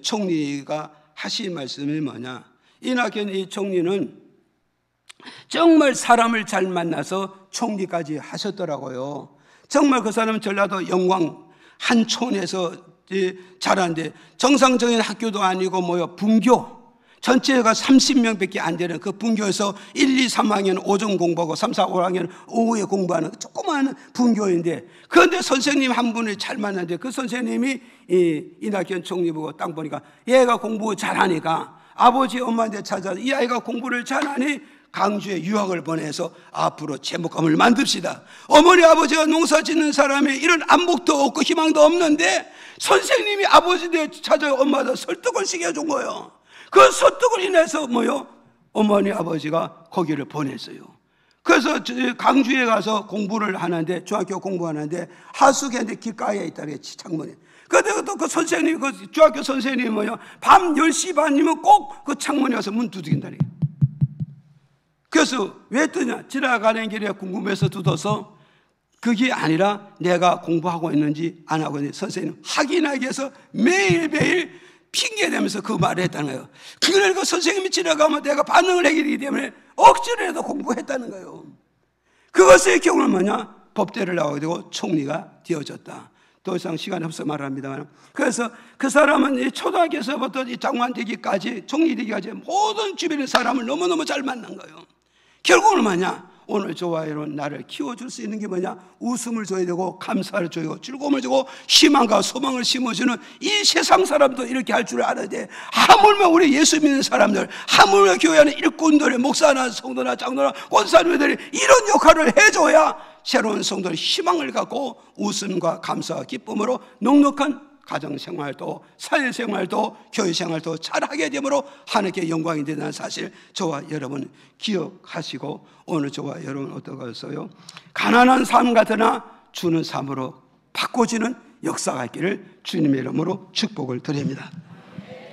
총리가 하신 말씀이 뭐냐? 이낙현 이 총리는 정말 사람을 잘 만나서 총리까지 하셨더라고요. 정말 그 사람은 전라도 영광 한촌에서 자라는데, 정상적인 학교도 아니고 분교 전체가 30명밖에 안 되는 그 분교에서 1, 2, 3학년 오전 공부하고 3, 4, 5학년 오후에 공부하는 조그마한 분교인데, 그런데 선생님 한 분을 잘 만났는데, 그 선생님이 이낙현 총리 보고 딱 보니까 얘가 공부 잘하니까 아버지 엄마한테 찾아서 이 아이가 공부를 잘하니 강주에 유학을 보내서 앞으로 제목감을 만듭시다. 어머니 아버지가 농사 짓는 사람이 이런 안목도 없고 희망도 없는데 선생님이 아버지한테 찾아가 엄마한테 설득을 시켜준 거예요. 그 설득을 인해서 어머니 아버지가 거기를 보냈어요. 그래서 강주에 가서 공부를 하는데, 중학교 공부하는데 하숙했는데 길가에 있다래, 창문에. 그런데 또 그 선생님이, 그 중학교 선생님이 밤 10시 반이면 꼭 그 창문에 와서 문 두드긴다래. 그래서 왜 뜨냐? 지나가는 길에 궁금해서 두어서 그게 아니라 내가 공부하고 있는지 안 하고 있는지 선생님 확인하기 위해서 매일매일 핑계대면서 그 말을 했다는 거예요. 그러니까 선생님이 지나가면 내가 반응을 하게 되기 때문에 억지로라도 공부했다는 거예요. 그것의 경우는 뭐냐? 법대를 나오게 되고 총리가 되어졌다. 더 이상 시간이 없어 말합니다만, 그래서 그 사람은 초등학교에서부터 장관 되기까지, 총리 되기까지 모든 주변의 사람을 너무너무 잘 만난 거예요. 결국은 뭐냐? 오늘 저와 여러분 나를 키워줄 수 있는 게 뭐냐? 웃음을 줘야 되고 감사를 줘야 되고 즐거움을 주고 희망과 소망을 심어주는 이 세상 사람도 이렇게 할 줄 알아야 돼. 하물며 우리 예수 믿는 사람들, 하물며 교회 안에 일꾼들이, 목사나 성도나 장로나 권사님들이 이런 역할을 해줘야 새로운 성도의 희망을 갖고 웃음과 감사와 기쁨으로 넉넉한 가정생활도 사회생활도 교회생활도 잘하게 되므로 하나님께 영광이 된다는 사실 저와 여러분 기억하시고, 오늘 저와 여러분 어떠겠어요? 가난한 삶 같으나 주는 삶으로 바꿔지는 역사가 있기를 주님의 이름으로 축복을 드립니다.